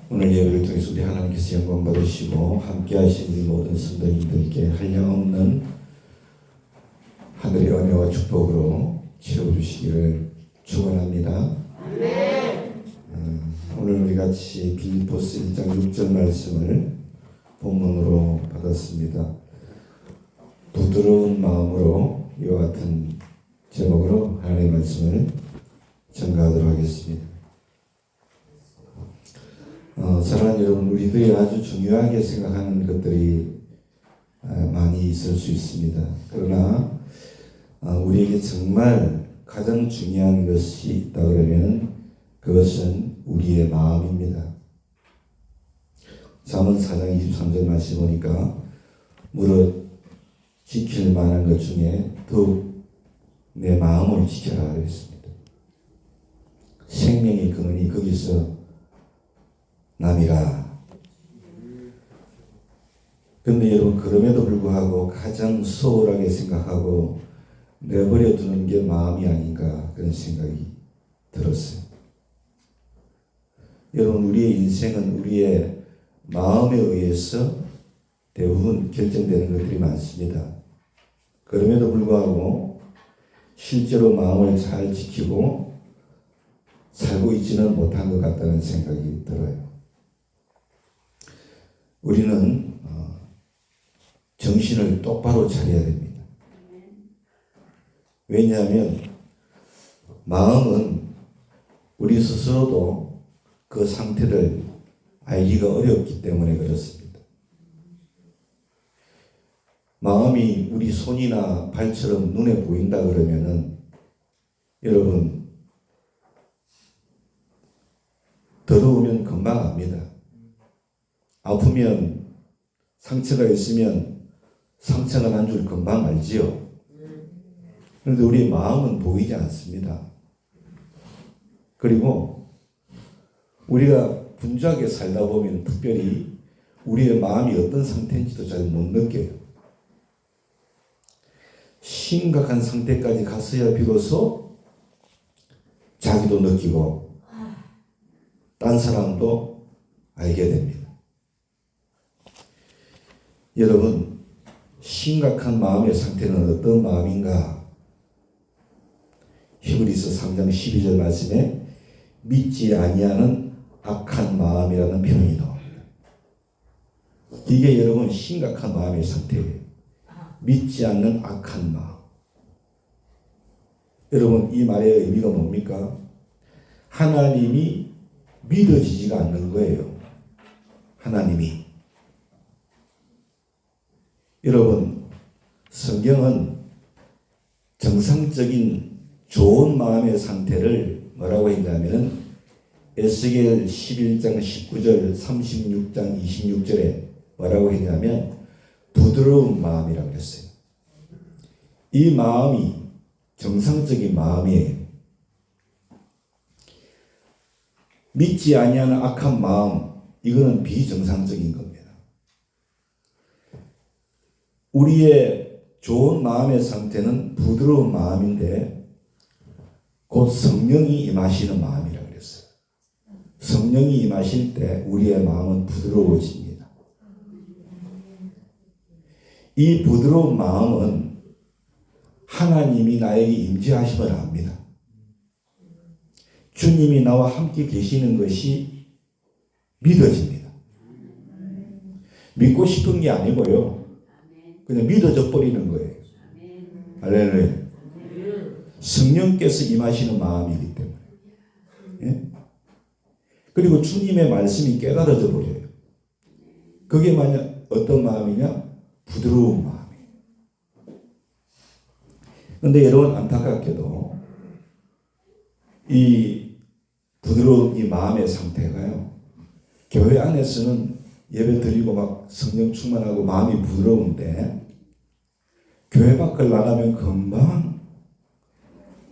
오늘 예배를 통해서 우리 하나님께서 영광 받으시고 함께 하신 우리 모든 성도님들께 한량없는 하늘의 은혜와 축복으로 채워주시기를 축원합니다. 오늘 우리 같이 빌립보서 1장 6절 말씀을 본문으로 받았습니다. 부드러운 마음으로 이와 같은 제목으로 하나님의 말씀을 전가하도록 하겠습니다. 사랑하는 여러분, 우리들이 아주 중요하게 생각하는 것들이 많이 있을 수 있습니다. 그러나 우리에게 정말 가장 중요한 것이 있다 그러면 그것은 우리의 마음입니다. 잠언 4장 23절 말씀 보니까 무릇 지킬 만한 것 중에 더욱 내 마음을 지켜라 그랬습니다. 생명의 근원이 거기서 남이라. 근데 여러분, 그럼에도 불구하고 가장 소홀하게 생각하고 내버려 두는 게 마음이 아닌가 그런 생각이 들었어요. 여러분, 우리의 인생은 우리의 마음에 의해서 대부분 결정되는 것들이 많습니다. 그럼에도 불구하고 실제로 마음을 잘 지키고 살고 있지는 못한 것 같다는 생각이 들어요. 우리는 정신을 똑바로 차려야 됩니다. 왜냐하면 마음은 우리 스스로도 그 상태를 알기가 어렵기 때문에 그렇습니다. 마음이 우리 손이나 발처럼 눈에 보인다 그러면은 여러분, 더러우면 금방 압니다. 아프면 상처가 있으면 상처가 난 줄 금방 알지요. 그런데 우리 마음은 보이지 않습니다. 그리고 우리가 분주하게 살다 보면 특별히 우리의 마음이 어떤 상태인지도 잘 못 느껴요. 심각한 상태까지 갔어야 비로소 자기도 느끼고 딴 사람도 알게 됩니다. 여러분, 심각한 마음의 상태는 어떤 마음인가? 히브리서 3장 12절 말씀에 믿지 아니하는 악한 마음이라는 표현이 나옵니다. 이게 여러분 심각한 마음의 상태예요. 믿지 않는 악한 마음. 여러분, 이 말의 의미가 뭡니까? 하나님이 믿어지지가 않는 거예요. 하나님이. 여러분, 성경은 정상적인 좋은 마음의 상태를 뭐라고 했냐면 에스겔 11장 19절 36장 26절에 뭐라고 했냐면 부드러운 마음이라고 그랬어요. 이 마음이 정상적인 마음이에요. 믿지 아니하는 악한 마음, 이거는 비정상적인 겁니다. 우리의 좋은 마음의 상태는 부드러운 마음인데 곧 성령이 임하시는 마음이라고 그랬어요. 성령이 임하실 때 우리의 마음은 부드러워집니다. 이 부드러운 마음은 하나님이 나에게 임재하심을 압니다. 주님이 나와 함께 계시는 것이 믿어집니다. 믿고 싶은 게 아니고요. 그냥 믿어져 버리는 거예요. 할렐루야. 성령께서 임하시는 마음이기 때문에. 예? 그리고 주님의 말씀이 깨달아져 버려요. 그게 만약 어떤 마음이냐? 부드러운 마음이에요. 그런데 여러분, 안타깝게도 이 부드러운 이 마음의 상태가요, 교회 안에서는 예배 드리고 막 성령 충만하고 마음이 부드러운데 교회 밖을 나가면 금방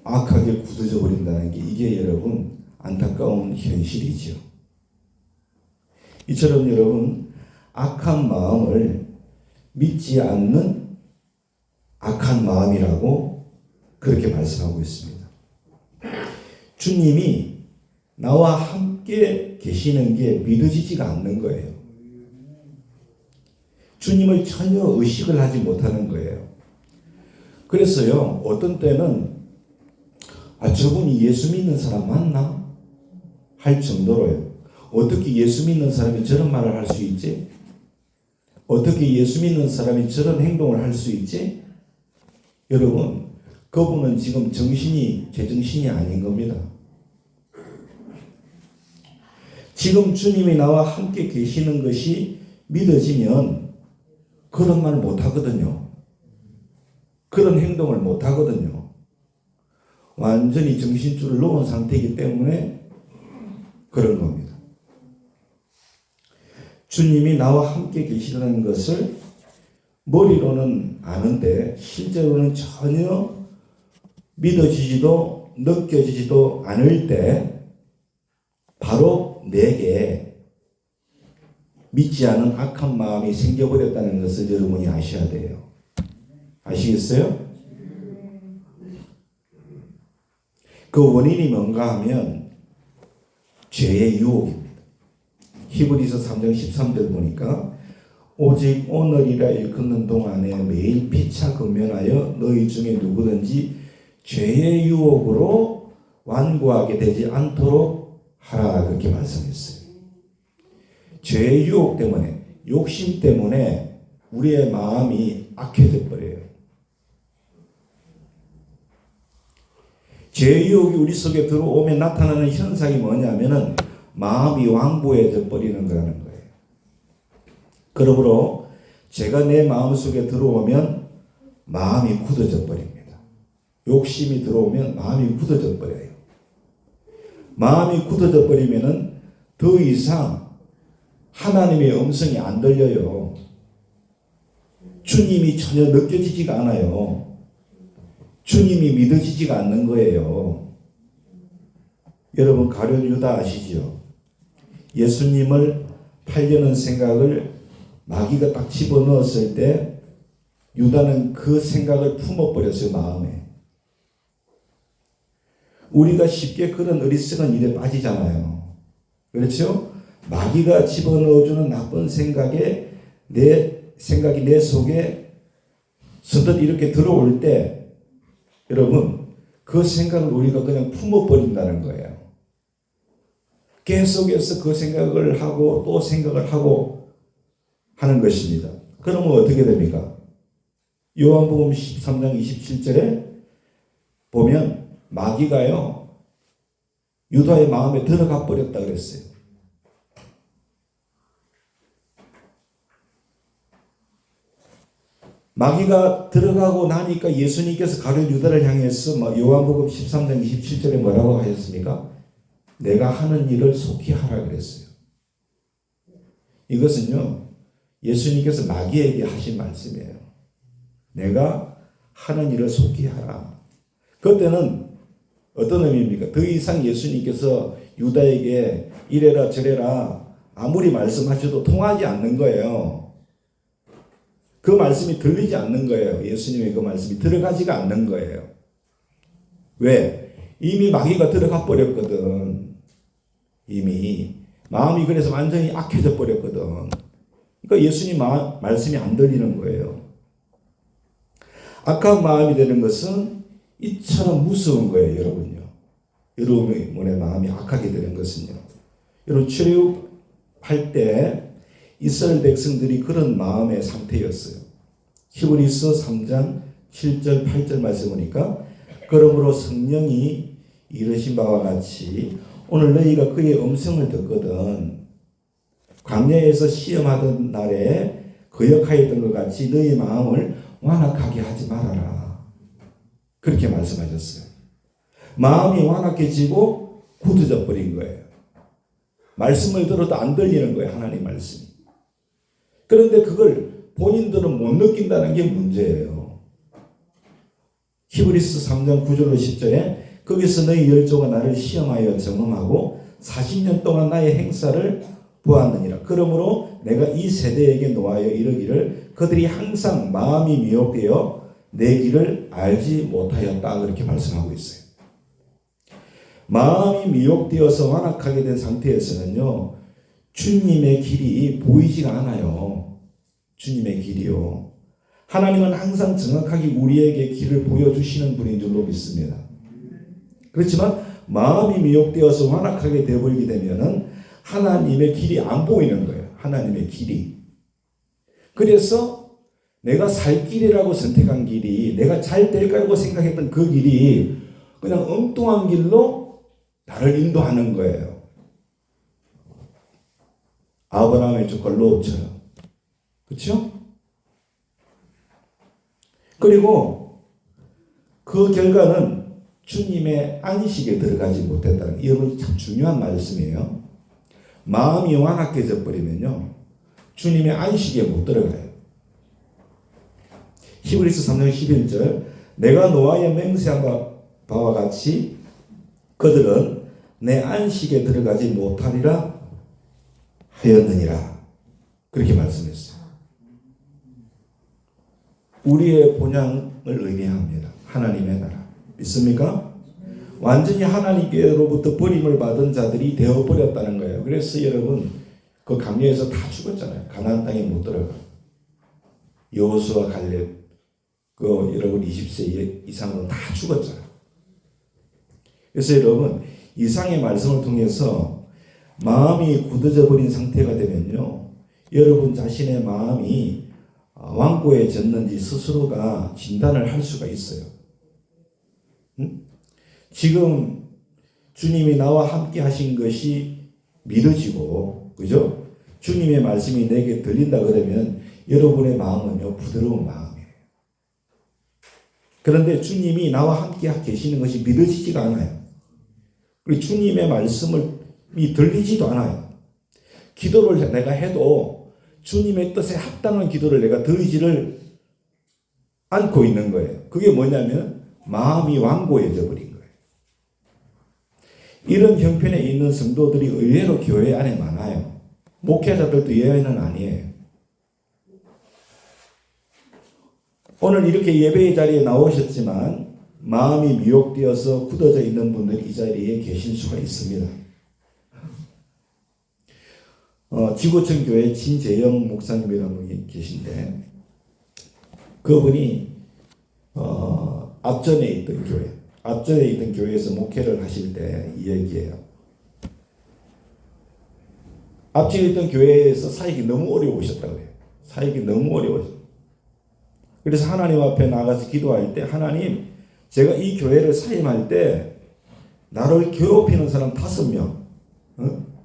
악하게 굳어져 버린다는 게 이게 여러분 안타까운 현실이죠. 이처럼 여러분, 악한 마음을 믿지 않는 악한 마음이라고 그렇게 말씀하고 있습니다. 주님이 나와 함께 계시는 게 믿어지지가 않는 거예요. 주님을 전혀 의식을 하지 못하는 거예요. 그래서요, 어떤 때는 저분이 예수 믿는 사람 맞나? 할 정도로요. 어떻게 예수 믿는 사람이 저런 말을 할 수 있지? 어떻게 예수 믿는 사람이 저런 행동을 할 수 있지? 여러분, 그분은 지금 제정신이 아닌 겁니다. 지금 주님이 나와 함께 계시는 것이 믿어지면 그런 말 못하거든요. 그런 행동을 못하거든요. 완전히 정신줄을 놓은 상태이기 때문에 그런 겁니다. 주님이 나와 함께 계시다는 것을 머리로는 아는데 실제로는 전혀 믿어지지도 느껴지지도 않을 때 바로 내게 믿지 않은 악한 마음이 생겨버렸다는 것을 여러분이 아셔야 돼요. 아시겠어요? 그 원인이 뭔가 하면 죄의 유혹입니다. 히브리서 3장 13절 보니까 오직 오늘이라 일컫는 동안에 매일 피차 근면하여 너희 중에 누구든지 죄의 유혹으로 완고하게 되지 않도록 하라 그렇게 말씀했어요. 죄의 유혹 때문에 욕심 때문에 우리의 마음이 악해져 버려요. 죄의 유혹이 우리 속에 들어오면 나타나는 현상이 뭐냐면은 마음이 완고해져 버리는 거라는 거예요. 그러므로 죄가 내 마음속에 들어오면 마음이 굳어져 버립니다. 욕심이 들어오면 마음이 굳어져 버려요. 마음이 굳어져 버리면은 더 이상 하나님의 음성이 안 들려요. 주님이 전혀 느껴지지가 않아요. 주님이 믿어지지가 않는 거예요. 여러분 가룟 유다 아시죠? 예수님을 팔려는 생각을 마귀가 딱 집어넣었을 때 유다는 그 생각을 품어버렸어요. 마음에. 우리가 쉽게 그런 어리석은 일에 빠지잖아요. 그렇죠? 마귀가 집어넣어주는 나쁜 생각에 내 생각이 내 속에 서둘 이렇게 들어올 때 여러분 그 생각을 우리가 그냥 품어버린다는 거예요. 계속해서 그 생각을 하고 또 생각을 하고 하는 것입니다. 그러면 어떻게 됩니까? 요한복음 13장 27절에 보면 마귀가요 유다의 마음에 들어가 버렸다 그랬어요. 마귀가 들어가고 나니까 예수님께서 가룟 유다를 향해서 요한복음 13장 27절에 뭐라고 하셨습니까? 내가 하는 일을 속히 하라 그랬어요. 이것은요 예수님께서 마귀에게 하신 말씀이에요. 내가 하는 일을 속히 하라. 그때는 어떤 의미입니까? 더 이상 예수님께서 유다에게 이래라 저래라 아무리 말씀하셔도 통하지 않는 거예요. 그 말씀이 들리지 않는 거예요. 예수님의 그 말씀이 들어가지가 않는 거예요. 왜? 이미 마귀가 들어가 버렸거든. 이미 마음이 그래서 완전히 악해져 버렸거든. 그러니까 예수님 말씀이 안 들리는 거예요. 악한 마음이 되는 것은 이처럼 무서운 거예요, 여러분요. 여러분의 마음이 악하게 되는 것은요. 여러분 출애굽할 때 이스라엘 백성들이 그런 마음의 상태였어요. 히브리서 3장 7절 8절 말씀 보니까 그러므로 성령이 이르신 바와 같이 오늘 너희가 그의 음성을 듣거든 광야에서 시험하던 날에 거역하였던 것 같이 너희 마음을 완악하게 하지 말아라. 그렇게 말씀하셨어요. 마음이 완악해지고 굳어져 버린 거예요. 말씀을 들어도 안 들리는 거예요. 하나님 말씀이. 그런데 그걸 본인들은 못 느낀다는 게 문제예요. 히브리서 3장 9절로 10절에 거기서 너희 열조가 나를 시험하여 점검하고 40년 동안 나의 행사를 보았느니라. 그러므로 내가 이 세대에게 노하여 이르기를 그들이 항상 마음이 미혹되어 내 길을 알지 못하였다. 그렇게 말씀하고 있어요. 마음이 미혹되어서 완악하게 된 상태에서는요, 주님의 길이 보이지가 않아요. 주님의 길이요. 하나님은 항상 정확하게 우리에게 길을 보여주시는 분인 줄로 믿습니다. 그렇지만 마음이 미혹되어서 완악하게 되어버리게 되면은 하나님의 길이 안 보이는 거예요. 하나님의 길이. 그래서 내가 살 길이라고 선택한 길이, 내가 잘 될 거라고 생각했던 그 길이 그냥 엉뚱한 길로 나를 인도하는 거예요. 아브라함의 조건 롯처럼. 그렇죠? 그리고 그 결과는 주님의 안식에 들어가지 못했다는, 이건 참 중요한 말씀이에요. 마음이 완악해져 버리면요, 주님의 안식에 못 들어가요. 히브리서 3장 11절, 내가 노아에 맹세한 바와 같이 그들은 내 안식에 들어가지 못하리라 하였느니라. 그렇게 말씀했어요. 우리의 본향을 의미합니다. 하나님의 나라. 믿습니까? 완전히 하나님께로부터 버림을 받은 자들이 되어버렸다는 거예요. 그래서 여러분, 그 강야에서 다 죽었잖아요. 가나안 땅에 못 들어가. 여호수아 갈렙, 여러분 20세 이상으로 다 죽었잖아요. 그래서 여러분, 이상의 말씀을 통해서 마음이 굳어져 버린 상태가 되면요, 여러분 자신의 마음이 완고해졌는지 스스로가 진단을 할 수가 있어요. 지금 주님이 나와 함께 하신 것이 믿어지고, 그죠? 주님의 말씀이 내게 들린다 그러면 여러분의 마음은요, 부드러운 마음이에요. 그런데 주님이 나와 함께 계시는 것이 믿어지지가 않아요. 그리고 주님의 말씀이 들리지도 않아요. 기도를 내가 해도 주님의 뜻에 합당한 기도를 내가 드리지를 않고 있는 거예요. 그게 뭐냐면 마음이 완고해져 버린 거예요. 이런 형편에 있는 성도들이 의외로 교회 안에 많아요. 목회자들도 예외는 아니에요. 오늘 이렇게 예배의 자리에 나오셨지만 마음이 미혹되어서 굳어져 있는 분들이 이 자리에 계실 수가 있습니다. 지구촌 교회 진재영 목사님이라는 분이 계신데, 그분이 앞전에 있던 교회에서 목회를 하실 때 이 얘기예요. 앞전에 있던 교회에서 사역이 너무 어려우셨다고 그래요. 사역이 너무 어려워요. 그래서 하나님 앞에 나가서 기도할 때, 하나님, 제가 이 교회를 사임할 때 나를 괴롭히는 사람 5명,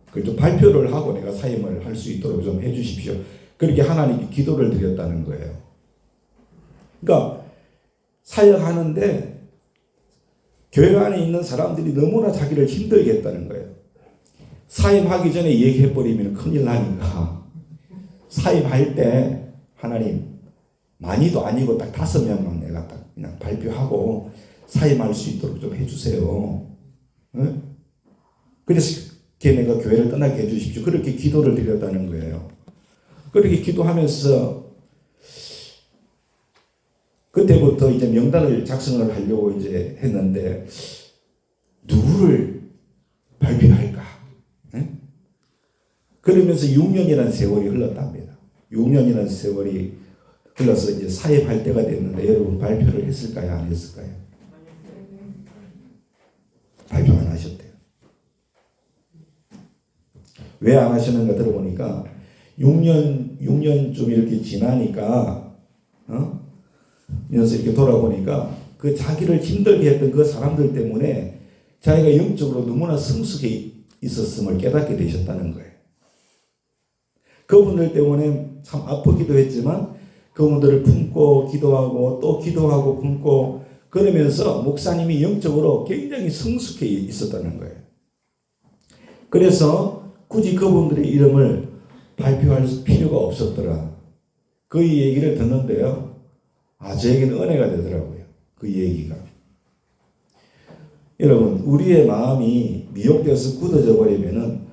그걸 좀 발표를 하고 내가 사임을 할 수 있도록 좀 해주십시오. 그렇게 하나님께 기도를 드렸다는 거예요. 그러니까 사역하는데 교회 안에 있는 사람들이 너무나 자기를 힘들게 했다는 거예요. 사임하기 전에 얘기해버리면 큰일 나니까 사임할 때 하나님, 많이도 아니고 딱 5명만 내가 딱 그냥 발표하고 사임할 수 있도록 좀 해주세요. 응? 그래서 내가 교회를 떠나게 해주십시오. 그렇게 기도를 드렸다는 거예요. 그렇게 기도하면서 그때부터 이제 명단을 작성을 하려고 이제 했는데 누구를 발표할까? 응? 그러면서 6년이라는 세월이 흘렀답니다. 6년이라는 세월이 흘러서 이제 사입할 때가 됐는데 여러분 발표를 했을까요? 안 했을까요? 발표 안 하셨대요. 왜 안 하시는가 들어보니까 6년쯤 이렇게 지나니까 그래서 이렇게 돌아보니까 그 자기를 힘들게 했던 그 사람들 때문에 자기가 영적으로 너무나 성숙해 있었음을 깨닫게 되셨다는 거예요. 그분들 때문에 참 아프기도 했지만 그분들을 품고 기도하고 또 기도하고 품고 그러면서 목사님이 영적으로 굉장히 성숙해 있었다는 거예요. 그래서 굳이 그분들의 이름을 발표할 필요가 없었더라. 그 얘기를 듣는데요. 저에게는 은혜가 되더라고요. 그 얘기가. 여러분, 우리의 마음이 미혹되어서 굳어져 버리면은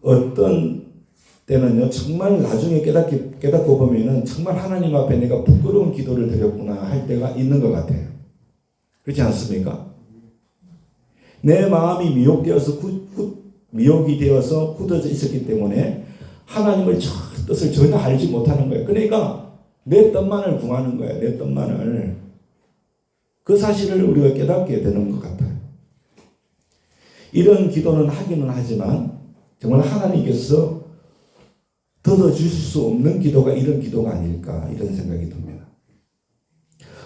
어떤 때는요, 정말 나중에 깨닫고 보면은 정말 하나님 앞에 내가 부끄러운 기도를 드렸구나 할 때가 있는 것 같아요. 그렇지 않습니까? 내 마음이 미혹이 되어서 굳어져 있었기 때문에 하나님의 뜻을 전혀 알지 못하는 거예요. 그러니까 내 뜻만을 구하는 거예요. 내 뜻만을. 그 사실을 우리가 깨닫게 되는 것 같아요. 이런 기도는 하기는 하지만 정말 하나님께서 들어주실 수 없는 기도가 이런 기도가 아닐까 이런 생각이 듭니다.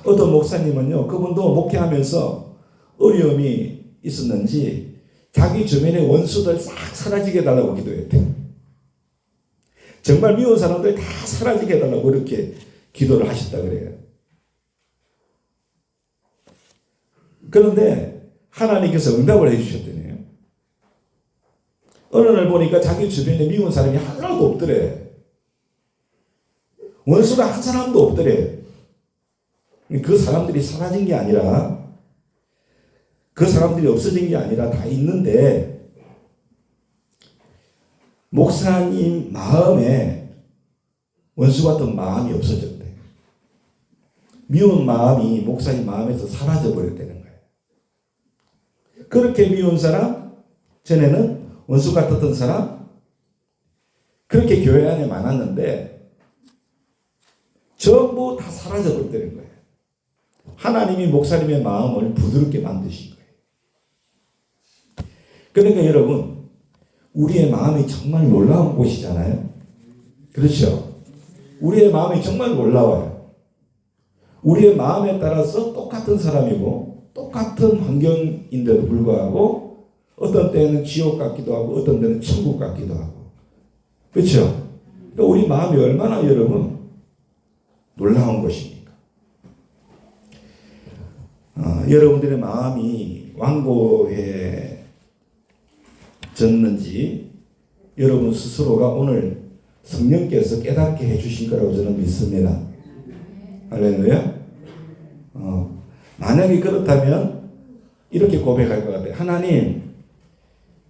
어떤 목사님은요, 그분도 목회하면서 어려움이 있었는지 자기 주변의 원수들 싹 사라지게 해달라고 기도했대요. 정말 미운 사람들 다 사라지게 해달라고 그렇게 기도를 하셨다 그래요. 그런데 하나님께서 응답을 해주셨더니요. 어느 날 보니까 자기 주변에 미운 사람이 하나도 없더래. 원수가 한 사람도 없더래. 그 사람들이 사라진 게 아니라, 그 사람들이 없어진 게 아니라 다 있는데, 목사님 마음에 원수 같은 마음이 없어졌대. 미운 마음이 목사님 마음에서 사라져 버렸다는 거예요. 그렇게 미운 사람, 전에는 원수 같았던 사람, 그렇게 교회 안에 많았는데 전부 다 사라져 버렸다는 거예요. 하나님이 목사님의 마음을 부드럽게 만드신 거예요. 그러니까 여러분, 우리의 마음이 정말 놀라운 곳이잖아요. 그렇죠? 우리의 마음이 정말 놀라워요. 우리의 마음에 따라서 똑같은 사람이고 똑같은 환경인데도 불구하고 어떤 때는 지옥 같기도 하고 어떤 때는 천국 같기도 하고, 그렇죠? 그러니까 우리 마음이 얼마나 여러분 놀라운 것입니까? 여러분들의 마음이 완고해졌는지 여러분 스스로가 오늘 성령께서 깨닫게 해주신 거라고 저는 믿습니다. 할렐루야. 만약에 그렇다면 이렇게 고백할 것 같아요. 하나님,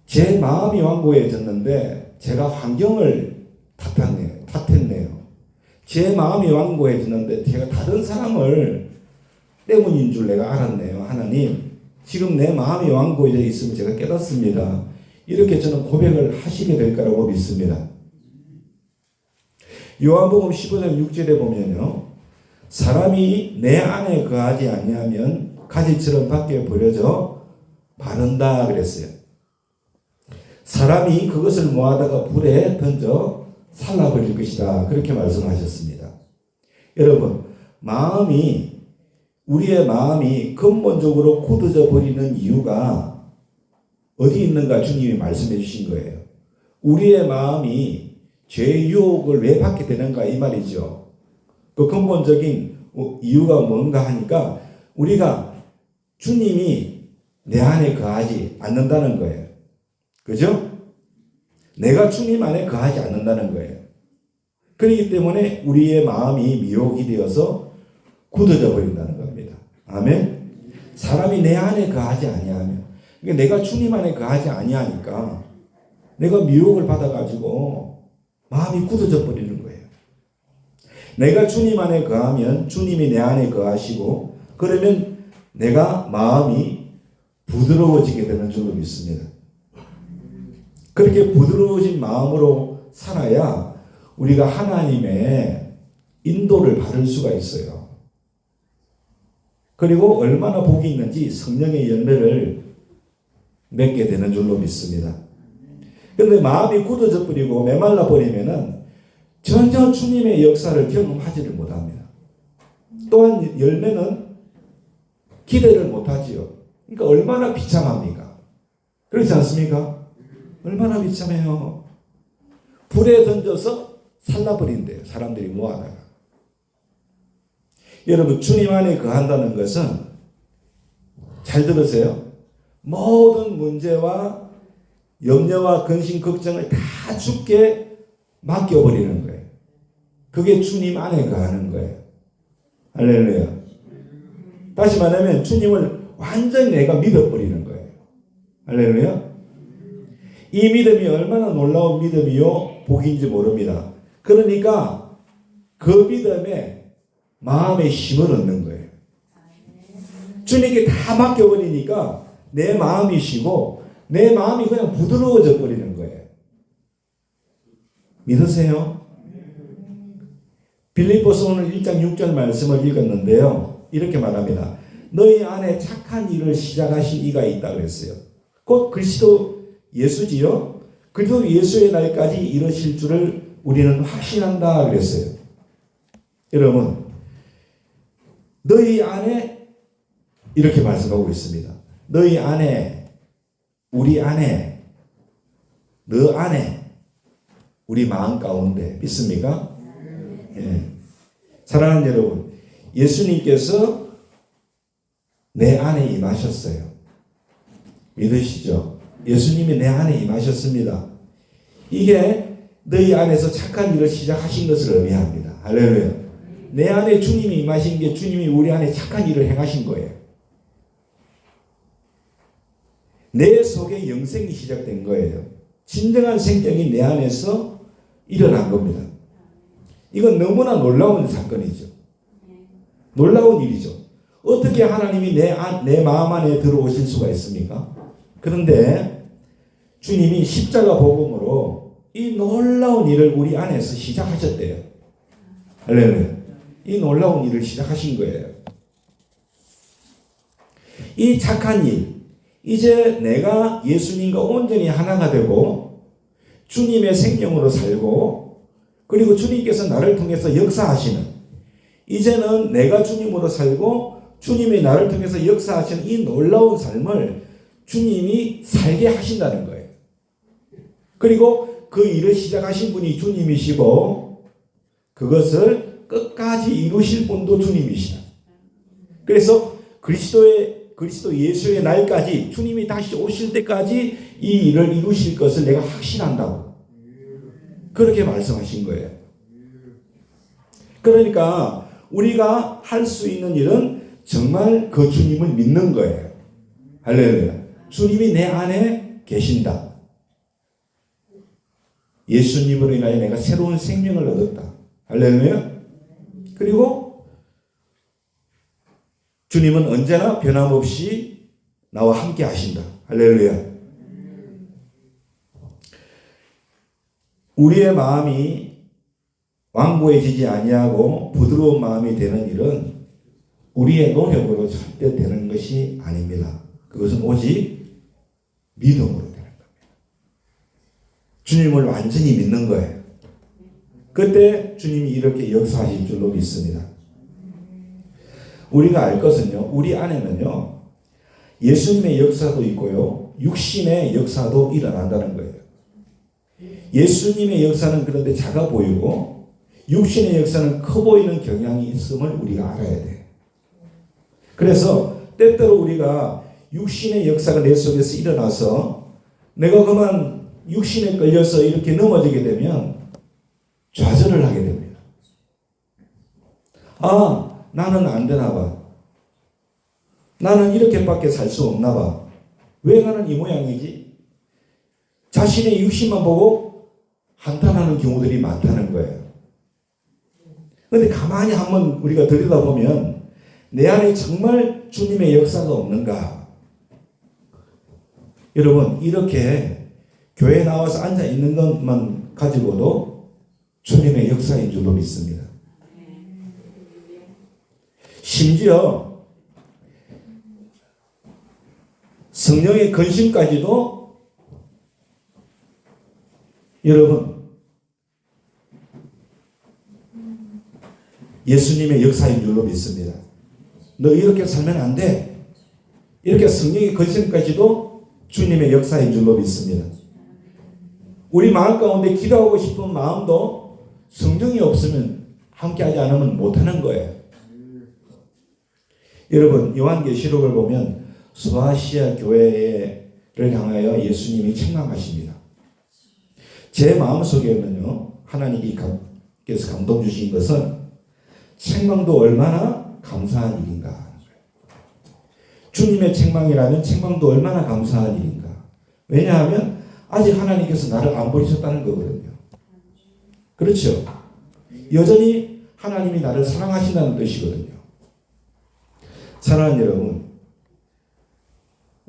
제 마음이 완고해졌는데 제가 환경을 탓했네요. 제 마음이 완고해졌는데 제가 다른 사람을 때문인 줄 내가 알았네요. 하나님, 지금 내 마음이 완고해져 있으면 제가 깨닫습니다. 이렇게 저는 고백을 하시게 될 거라고 믿습니다. 요한복음 15장 6절에 보면요, 사람이 내 안에 거하지 아니하면 가지처럼 밖에 버려져 마른다 그랬어요. 사람이 그것을 모아다가 불에 던져 살라버릴 것이다, 그렇게 말씀하셨습니다. 여러분, 우리의 마음이 근본적으로 굳어져 버리는 이유가 어디 있는가 주님이 말씀해 주신 거예요. 우리의 마음이 죄의 유혹을 왜 받게 되는가 이 말이죠. 그 근본적인 이유가 뭔가 하니까 우리가 주님이 내 안에 거하지 않는다는 거예요. 그죠? 내가 주님 안에 거하지 않는다는 거예요. 그렇기 때문에 우리의 마음이 미혹이 되어서 굳어져 버린다는 겁니다. 아멘. 사람이 내 안에 거하지 아니하면, 그러니까 내가 주님 안에 거하지 아니하니까 내가 미혹을 받아가지고 마음이 굳어져 버리는 거예요. 내가 주님 안에 거하면 주님이 내 안에 거하시고, 그러면 내가 마음이 부드러워지게 되는 줄로 믿습니다. 그렇게 부드러워진 마음으로 살아야 우리가 하나님의 인도를 받을 수가 있어요. 그리고 얼마나 복이 있는지 성령의 열매를 맺게 되는 줄로 믿습니다. 그런데 마음이 굳어져 버리고 메말라 버리면은 전혀 주님의 역사를 경험하지를 못합니다. 또한 열매는 기대를 못하지요. 그러니까 얼마나 비참합니까? 그렇지 않습니까? 얼마나 비참해요. 불에 던져서 살라버린대요. 사람들이 모아다가. 여러분, 주님 안에 거한다는 것은, 잘 들으세요, 모든 문제와 염려와 근심 걱정을 다 주께 맡겨버리는 거예요. 그게 주님 안에 거하는 거예요. 할렐루야. 다시 말하면 주님을 완전히 내가 믿어버리는 거예요. 할렐루야. 이 믿음이 얼마나 놀라운 믿음이요 복인지 모릅니다. 그러니까 그 믿음에 마음의 힘을 얻는 거예요. 주님께 다 맡겨버리니까 내 마음이시고 내 마음이 그냥 부드러워져 버리는 거예요. 믿으세요? 빌립보서 오늘 1장 6절 말씀을 읽었는데요. 이렇게 말합니다. 너희 안에 착한 일을 시작하신 이가 있다 그랬어요. 곧 그리스도 예수지요. 그리스도 예수의 날까지 이르실 줄을 우리는 확신한다 그랬어요. 여러분, 너희 안에 이렇게 말씀하고 있습니다. 너희 안에, 우리 안에, 너 안에, 우리 마음 가운데 믿습니까? 예. 사랑하는 여러분, 예수님께서 내 안에 임하셨어요. 믿으시죠? 예수님이 내 안에 임하셨습니다. 이게 너희 안에서 착한 일을 시작하신 것을 의미합니다. 할렐루야. 내 안에 주님이 임하신 게 주님이 우리 안에 착한 일을 행하신 거예요. 내 속에 영생이 시작된 거예요. 진정한 생명이 내 안에서 일어난 겁니다. 이건 너무나 놀라운 사건이죠. 놀라운 일이죠. 어떻게 하나님이 내 마음 안에 들어오실 수가 있습니까? 그런데 주님이 십자가 복음으로 이 놀라운 일을 우리 안에서 시작하셨대요. 할렐루야. 이 놀라운 일을 시작하신 거예요. 이 착한 일, 이제 내가 예수님과 온전히 하나가 되고 주님의 생명으로 살고 그리고 주님께서 나를 통해서 역사하시는, 이제는 내가 주님으로 살고 주님이 나를 통해서 역사하시는 이 놀라운 삶을 주님이 살게 하신다는 거예요. 그리고 그 일을 시작하신 분이 주님이시고 그것을 끝까지 이루실 분도 주님이시다. 그래서 그리스도 예수의 날까지, 주님이 다시 오실 때까지 이 일을 이루실 것을 내가 확신한다고 그렇게 말씀하신 거예요. 그러니까 우리가 할 수 있는 일은 정말 그 주님을 믿는 거예요. 할렐루야. 주님이 내 안에 계신다. 예수님으로 인하여 내가 새로운 생명을 얻었다. 할렐루야. 그리고 주님은 언제나 변함없이 나와 함께 하신다. 할렐루야. 우리의 마음이 완고해지지 아니하고 부드러운 마음이 되는 일은 우리의 노력으로 절대 되는 것이 아닙니다. 그것은 오직 믿음으로 되는 겁니다. 주님을 완전히 믿는 거예요. 그때 주님이 이렇게 역사하실 줄로 믿습니다. 우리가 알 것은요, 우리 안에는요, 예수님의 역사도 있고요, 육신의 역사도 일어난다는 거예요. 예수님의 역사는 그런데 작아 보이고 육신의 역사는 커 보이는 경향이 있음을 우리가 알아야 돼요. 그래서 때때로 우리가 육신의 역사가 내 속에서 일어나서 내가 그만 육신에 끌려서 이렇게 넘어지게 되면 좌절을 하게 됩니다. 아, 나는 안 되나 봐. 나는 이렇게밖에 살 수 없나 봐. 왜 나는 이 모양이지? 자신의 육신만 보고 한탄하는 경우들이 많다는 거예요. 그런데 가만히 한번 우리가 들여다보면 내 안에 정말 주님의 역사가 없는가? 여러분, 이렇게 교회에 나와서 앉아 있는 것만 가지고도 주님의 역사인 줄로 믿습니다. 심지어 성령의 근심까지도 여러분 예수님의 역사인 줄로 믿습니다. 너 이렇게 살면 안 돼. 이렇게 성령의 근심까지도 주님의 역사인 줄로 믿습니다. 우리 마음 가운데 기도하고 싶은 마음도 성령이 없으면 함께하지 않으면 못하는 거예요. 여러분, 요한계시록을 보면 소아시아 교회를 향하여 예수님이 책망하십니다. 제 마음속에는요, 하나님께서 감동 주신 것은 책망도 얼마나 감사한 일인가. 주님의 책망이라면 책망도 얼마나 감사한 일인가. 왜냐하면 아직 하나님께서 나를 안 버리셨다는 거거든요. 그렇죠? 여전히 하나님이 나를 사랑하신다는 뜻이거든요. 사랑하는 여러분,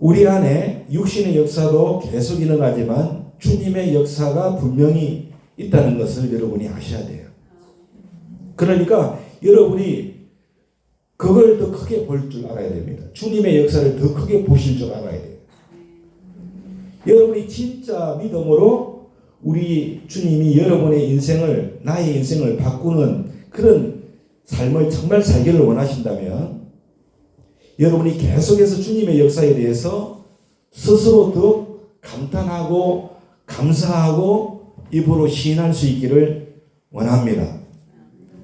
우리 안에 육신의 역사도 계속 일어나지만 주님의 역사가 분명히 있다는 것을 여러분이 아셔야 돼요. 그러니까 여러분이 그걸 더 크게 볼 줄 알아야 됩니다. 주님의 역사를 더 크게 보실 줄 알아야 돼요. 여러분이 진짜 믿음으로 우리 주님이 여러분의 인생을, 나의 인생을 바꾸는 그런 삶을 정말 살기를 원하신다면 여러분이 계속해서 주님의 역사에 대해서 스스로 더 감탄하고 감사하고 입으로 시인할 수 있기를 원합니다.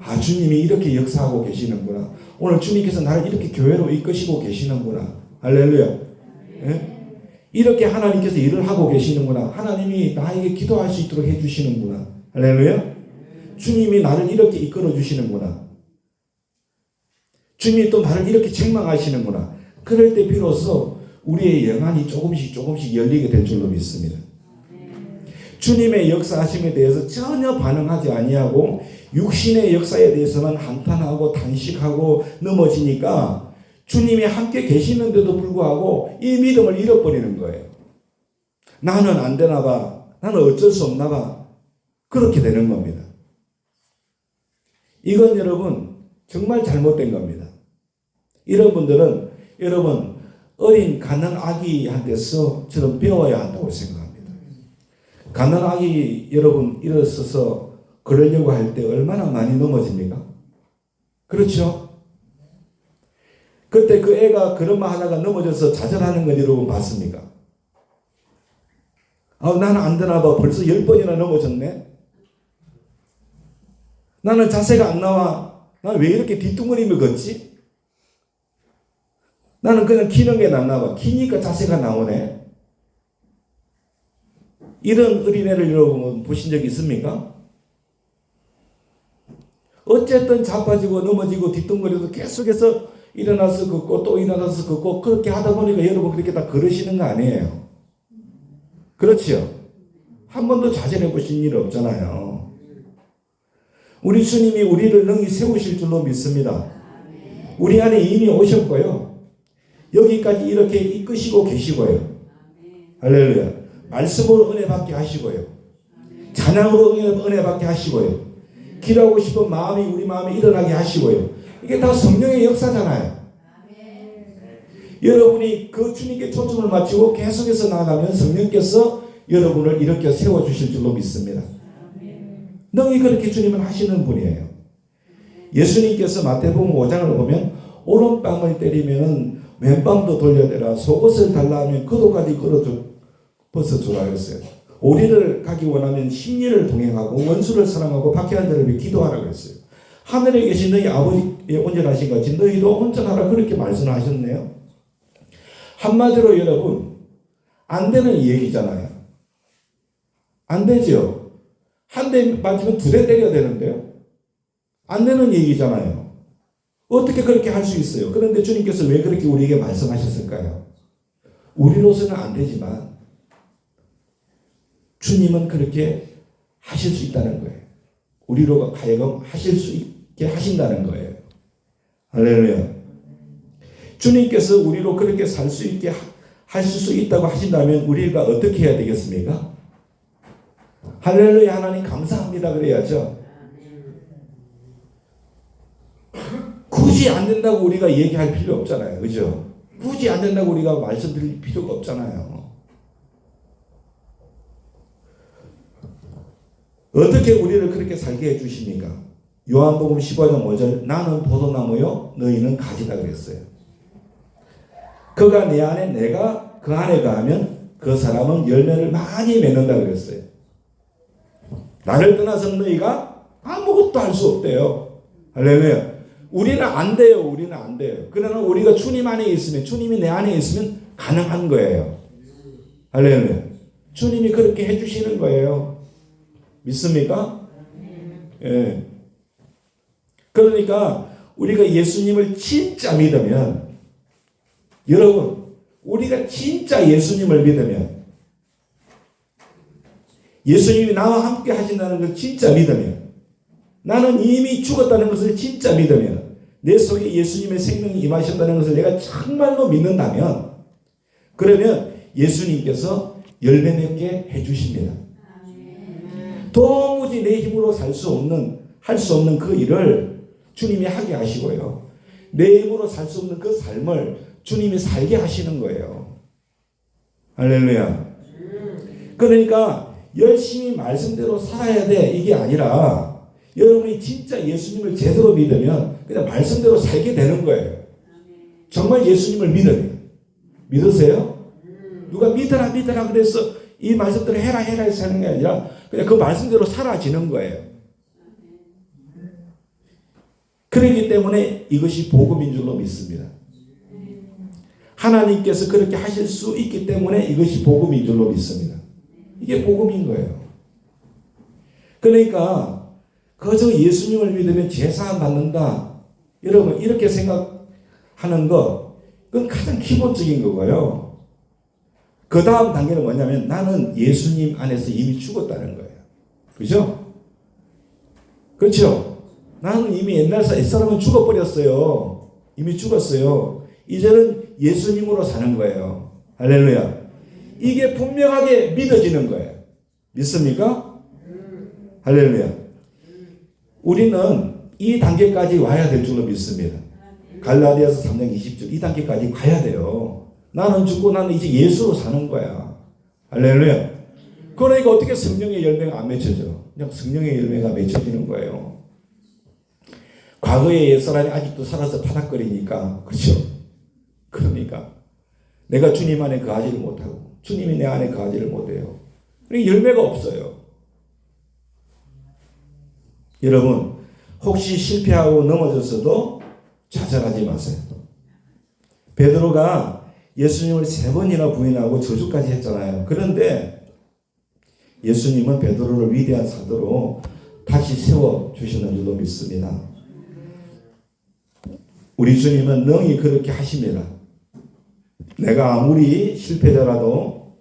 아, 주님이 이렇게 역사하고 계시는구나. 오늘 주님께서 나를 이렇게 교회로 이끄시고 계시는구나. 할렐루야. 예? 이렇게 하나님께서 일을 하고 계시는구나. 하나님이 나에게 기도할 수 있도록 해주시는구나. 할렐루야. 주님이 나를 이렇게 이끌어 주시는구나. 주님이 또 나를 이렇게 책망하시는구나. 그럴 때 비로소 우리의 영안이 조금씩 열리게 될 줄로 믿습니다. 주님의 역사하심에 대해서 전혀 반응하지 아니하고 육신의 역사에 대해서만 한탄하고 단식하고 넘어지니까 주님이 함께 계시는데도 불구하고 이 믿음을 잃어버리는 거예요. 나는 안 되나 봐. 나는 어쩔 수 없나 봐. 그렇게 되는 겁니다. 이건 여러분 정말 잘못된 겁니다. 이런 분들은 여러분 어린 가난 아기한테서처럼 배워야 한다고 생각합니다. 가난 아기 여러분 일어서서 그러려고 할 때 얼마나 많이 넘어집니까? 그렇죠? 그때 그 애가 그런 말 하다가 넘어져서 좌절하는 건 여러분 봤습니까? 아, 나는 안 되나 봐. 벌써 10번이나 넘어졌네. 나는 자세가 안 나와. 나는 왜 이렇게 뒤뚱거리며 걷지? 나는 그냥 기는 게 낫나 봐. 기니까 자세가 나오네. 이런 어린애를 여러분 보신 적 있습니까? 어쨌든 자빠지고 넘어지고 뒤뚱거려도 계속해서 일어나서 걷고 또 일어나서 걷고 그렇게 하다 보니까 여러분 그렇게 다 걸으시는 거 아니에요. 그렇지요? 한 번도 좌절해 보신 일 없잖아요. 우리 주님이 우리를 능히 세우실 줄로 믿습니다. 우리 안에 이미 오셨고요. 여기까지 이렇게 이끄시고 계시고요. 할렐루야. 말씀으로 은혜 받게 하시고요. 찬양으로 은혜 받게 하시고요. 기도하고 싶은 마음이 우리 마음에 일어나게 하시고요. 이게 다 성령의 역사잖아요. 여러분이 그 주님께 초점을 맞추고 계속해서 나아가면 성령께서 여러분을 이렇게 세워주실 줄로 믿습니다. 능히 그렇게 주님은 하시는 분이에요. 예수님께서 마태복음 5장을 보면 오른뺨을 때리면 왼뺨도 돌려대라. 속옷을 달라 하면 겉옷까지 벗어주라 그랬어요. 오리를 가기 원하면 심리를 동행하고 원수를 사랑하고 박해한 자를 위해 기도하라 그랬어요. 하늘에 계신 너희 아버지의 온전하신 같이 너희도 온전하라 그렇게 말씀하셨네요. 한마디로 여러분 안 되는 얘기잖아요. 안 되죠. 한 대 맞으면 2대 때려야 되는데요. 안 되는 얘기잖아요. 어떻게 그렇게 할 수 있어요? 그런데 주님께서 왜 그렇게 우리에게 말씀하셨을까요? 우리로서는 안 되지만 주님은 그렇게 하실 수 있다는 거예요. 우리로 하여금 하실 수 있게 하신다는 거예요. 할렐루야. 주님께서 우리로 그렇게 살 수 있게 하실 수 있다고 하신다면 우리가 어떻게 해야 되겠습니까? 할렐루야. 하나님 감사합니다 그래야죠. 굳이 안 된다고 우리가 얘기할 필요 없잖아요. 그죠? 굳이 안 된다고 우리가 말씀드릴 필요가 없잖아요. 어떻게 우리를 그렇게 살게 해주십니까? 요한복음 15장 5절 나는 포도나무요 너희는 가지다 그랬어요. 그가 내 안에 내가 그 안에 가면 그 사람은 열매를 많이 맺는다 그랬어요. 나를 떠나서 너희가 아무것도 할 수 없대요. 할렐루야. 우리는 안 돼요. 우리는 안 돼요. 그러나 우리가 주님 안에 있으면 주님이 내 안에 있으면 가능한 거예요. 할렐루야. 주님이 그렇게 해주시는 거예요. 믿습니까? 예. 그러니까 우리가 예수님을 진짜 믿으면 여러분 우리가 진짜 예수님을 믿으면 예수님이 나와 함께 하신다는 걸 진짜 믿으면 나는 이미 죽었다는 것을 진짜 믿으면 내 속에 예수님의 생명이 임하셨다는 것을 내가 정말로 믿는다면 그러면 예수님께서 열매 맺게 해주십니다. 도무지 내 힘으로 할 수 없는 그 일을 주님이 하게 하시고요. 내 힘으로 살 수 없는 그 삶을 주님이 살게 하시는 거예요. 할렐루야. 그러니까 열심히 말씀대로 살아야 돼 이게 아니라 여러분이 진짜 예수님을 제대로 믿으면 그냥 말씀대로 살게 되는 거예요. 정말 예수님을 믿으세요? 누가 믿어라 그래서 이 말씀대로 해라 해서 하는 게 아니라 그냥 그 말씀대로 사라지는 거예요. 그렇기 때문에 이것이 복음인 줄로 믿습니다. 하나님께서 그렇게 하실 수 있기 때문에 이것이 복음인 줄로 믿습니다. 이게 복음인 거예요. 그러니까 그저 예수님을 믿으면 제사함 받는다. 여러분 이렇게 생각하는 것 그건 가장 기본적인 거고요. 그 다음 단계는 뭐냐면 나는 예수님 안에서 이미 죽었다는 거예요. 그죠? 그렇죠? 나는 이미 옛날 사람은 죽어버렸어요. 이미 죽었어요. 이제는 예수님으로 사는 거예요. 할렐루야. 이게 분명하게 믿어지는 거예요. 믿습니까? 할렐루야. 우리는 이 단계까지 와야 될 줄로 믿습니다. 갈라디아서 3장 20절 이 단계까지 가야 돼요. 나는 죽고 나는 이제 예수로 사는 거야. 할렐루야. 그러니까 어떻게 성령의 열매가 안 맺혀져? 그냥 성령의 열매가 맺혀지는 거예요. 과거의 옛사람이 아직도 살아서 파닥거리니까 그렇죠? 그러니까 내가 주님 안에 거하지를 못하고 주님이 내 안에 거하지를 못해요. 그러니까 열매가 없어요. 여러분 혹시 실패하고 넘어졌어도 좌절하지 마세요. 베드로가 예수님을 3번이나 부인하고 저주까지 했잖아요. 그런데 예수님은 베드로를 위대한 사도로 다시 세워주시는 줄로 믿습니다. 우리 주님은 능히 그렇게 하십니다. 내가 아무리 실패자라도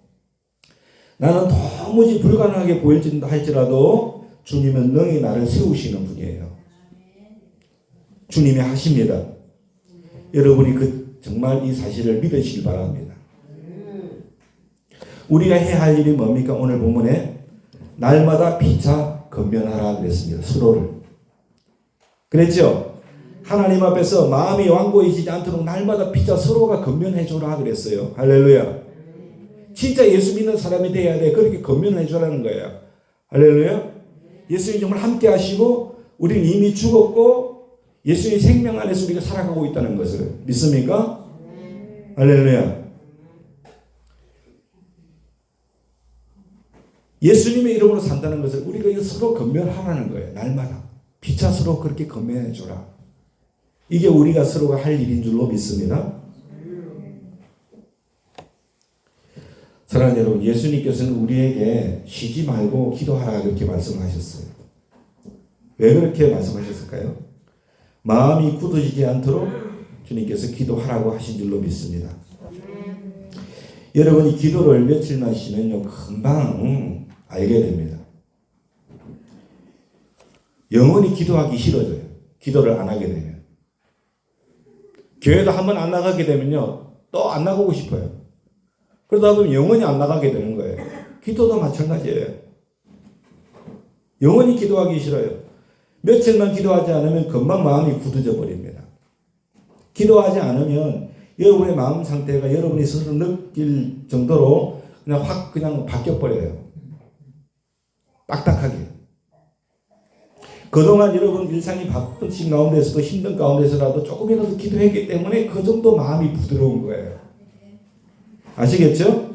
나는 도무지 불가능하게 보일진다 할지라도 주님은 능히 나를 세우시는 분이에요. 주님이 하십니다. 여러분이 정말 이 사실을 믿으시기 바랍니다. 우리가 해야 할 일이 뭡니까? 오늘 본문에 날마다 피차 건면하라 그랬습니다. 서로를. 그랬죠? 하나님 앞에서 마음이 완고해지지 않도록 날마다 피차 서로가 건면해 주라 그랬어요. 할렐루야. 진짜 예수 믿는 사람이 돼야 돼. 그렇게 건면해 주라는 거예요. 할렐루야. 예수님 정말 함께 하시고 우리는 이미 죽었고 예수의 생명 안에서 우리가 살아가고 있다는 것을 믿습니까? 할렐루야. 예수님의 이름으로 산다는 것을 우리가 서로 건면하라는 거예요. 날마다. 피차 서로 그렇게 건면해 주라. 이게 우리가 서로가 할 일인 줄로 믿습니다. 사랑하는 여러분, 예수님께서는 우리에게 쉬지 말고 기도하라 그렇게 말씀하셨어요. 왜 그렇게 말씀하셨을까요? 마음이 굳어지지 않도록 주님께서 기도하라고 하신 줄로 믿습니다. 여러분이 기도를 며칠만 쉬면요 금방 알게 됩니다. 영원히 기도하기 싫어져요. 기도를 안 하게 되면. 교회도 한번 안 나가게 되면요 또 안 나가고 싶어요. 그러다 보면 영원히 안 나가게 되는 거예요. 기도도 마찬가지예요. 영원히 기도하기 싫어요. 며칠만 기도하지 않으면 금방 마음이 굳어져 버립니다. 기도하지 않으면 여러분의 마음 상태가 여러분이 스스로 느낄 정도로 그냥 바뀌어 버려요. 빡딱하게. 그동안 여러분 일상이 바쁘신 가운데서도 힘든 가운데서라도 조금이라도 기도했기 때문에 그 정도 마음이 부드러운 거예요. 아시겠죠?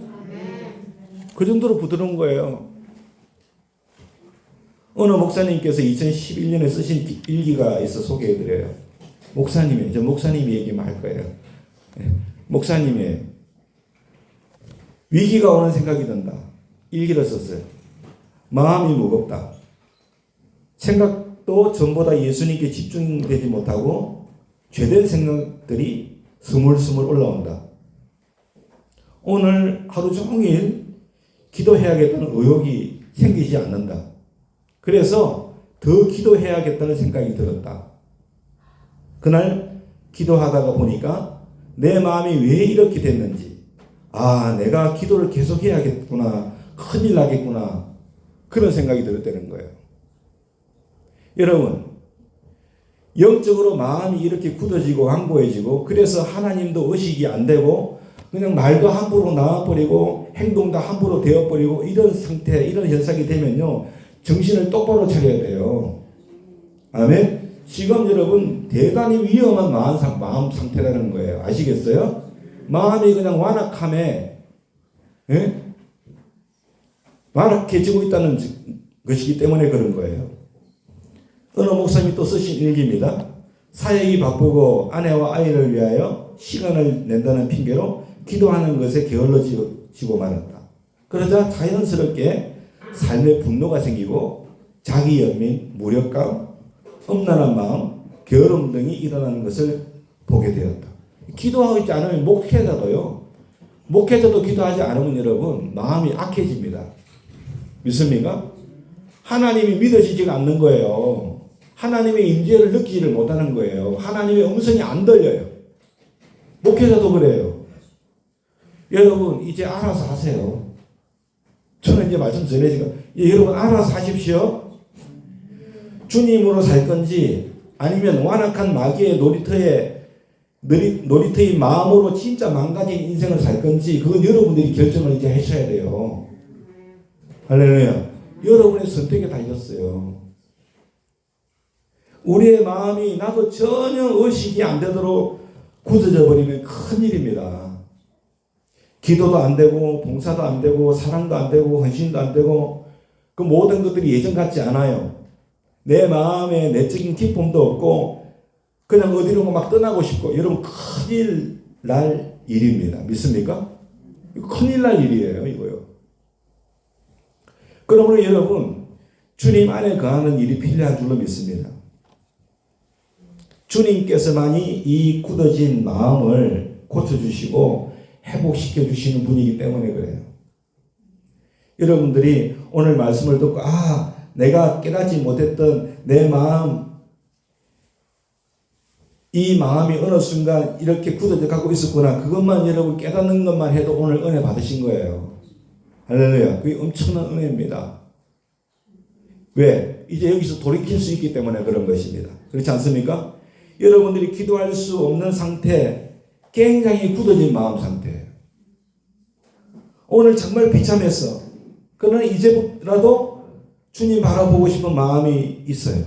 그 정도로 부드러운 거예요. 어느 목사님께서 2011년에 쓰신 일기가 있어 소개해드려요. 목사님이 얘기만 할 거예요. 목사님이 위기가 오는 생각이 든다. 일기를 썼어요. 마음이 무겁다. 생각도 전보다 예수님께 집중되지 못하고 죄된 생각들이 스물스물 올라온다. 오늘 하루 종일 기도해야겠다는 의욕이 생기지 않는다. 그래서 더 기도해야겠다는 생각이 들었다. 그날 기도하다가 보니까 내 마음이 왜 이렇게 됐는지 내가 기도를 계속해야겠구나, 큰일 나겠구나, 그런 생각이 들었다는 거예요. 여러분, 영적으로 마음이 이렇게 굳어지고 완고해지고, 그래서 하나님도 의식이 안 되고 그냥 말도 함부로 나와버리고 행동도 함부로 되어버리고, 이런 상태, 이런 현상이 되면요, 정신을 똑바로 차려야 돼요. 아멘. 지금 여러분 대단히 위험한 마음 상태라는 거예요. 아시겠어요? 마음이 그냥 완악함에, 완악해지고 있다는 것이기 때문에 그런 거예요. 어느 목사님이 또 쓰신 일기입니다. 사역이 바쁘고 아내와 아이를 위하여 시간을 낸다는 핑계로 기도하는 것에 게을러지고 말았다. 그러자 자연스럽게 삶에 분노가 생기고 자기 연민, 무력감, 엄란한 마음, 게으름 등이 일어나는 것을 보게 되었다. 기도하지 않으면 목회자도 기도하지 않으면 여러분 마음이 악해집니다. 믿습니까? 하나님이 믿어지지가 않는 거예요. 하나님의 임재를 느끼지를 못하는 거예요. 하나님의 음성이 안 들려요. 목회자도 그래요. 여러분 이제 알아서 하세요. 저는 이제 말씀 전해지고, 여러분 알아서 하십시오. 주님으로 살 건지 아니면 완악한 마귀의 놀이터의 마음으로 진짜 망가진 인생을 살 건지, 그건 여러분들이 결정을 이제 하셔야 돼요. 할렐루야. 여러분의 선택에 달렸어요. 우리의 마음이 나도 전혀 의식이 안 되도록 굳어져 버리면 큰일입니다. 기도도 안 되고 봉사도 안 되고 사랑도 안 되고 헌신도 안 되고, 그 모든 것들이 예전 같지 않아요. 내 마음에 내적인 기쁨도 없고 그냥 어디로 막 떠나고 싶고, 여러분 큰일 날 일입니다. 믿습니까? 이거 큰일 날 일이에요. 이거요. 그러므로 여러분 주님 안에 거하는 일이 필요한 줄로 믿습니다. 주님께서만이 이 굳어진 마음을 고쳐주시고 회복시켜 주시는 분이기 때문에 그래요. 여러분들이 오늘 말씀을 듣고 내가 깨닫지 못했던 내 마음, 이 마음이 어느 순간 이렇게 굳어져 가고 있었구나, 그것만 여러분 깨닫는 것만 해도 오늘 은혜 받으신 거예요. 할렐루야. 그게 엄청난 은혜입니다. 왜? 이제 여기서 돌이킬 수 있기 때문에 그런 것입니다. 그렇지 않습니까? 여러분들이 기도할 수 없는 상태, 굉장히 굳어진 마음 상태예요. 오늘 정말 비참했어. 그러나 이제라도 주님 바라보고 싶은 마음이 있어요.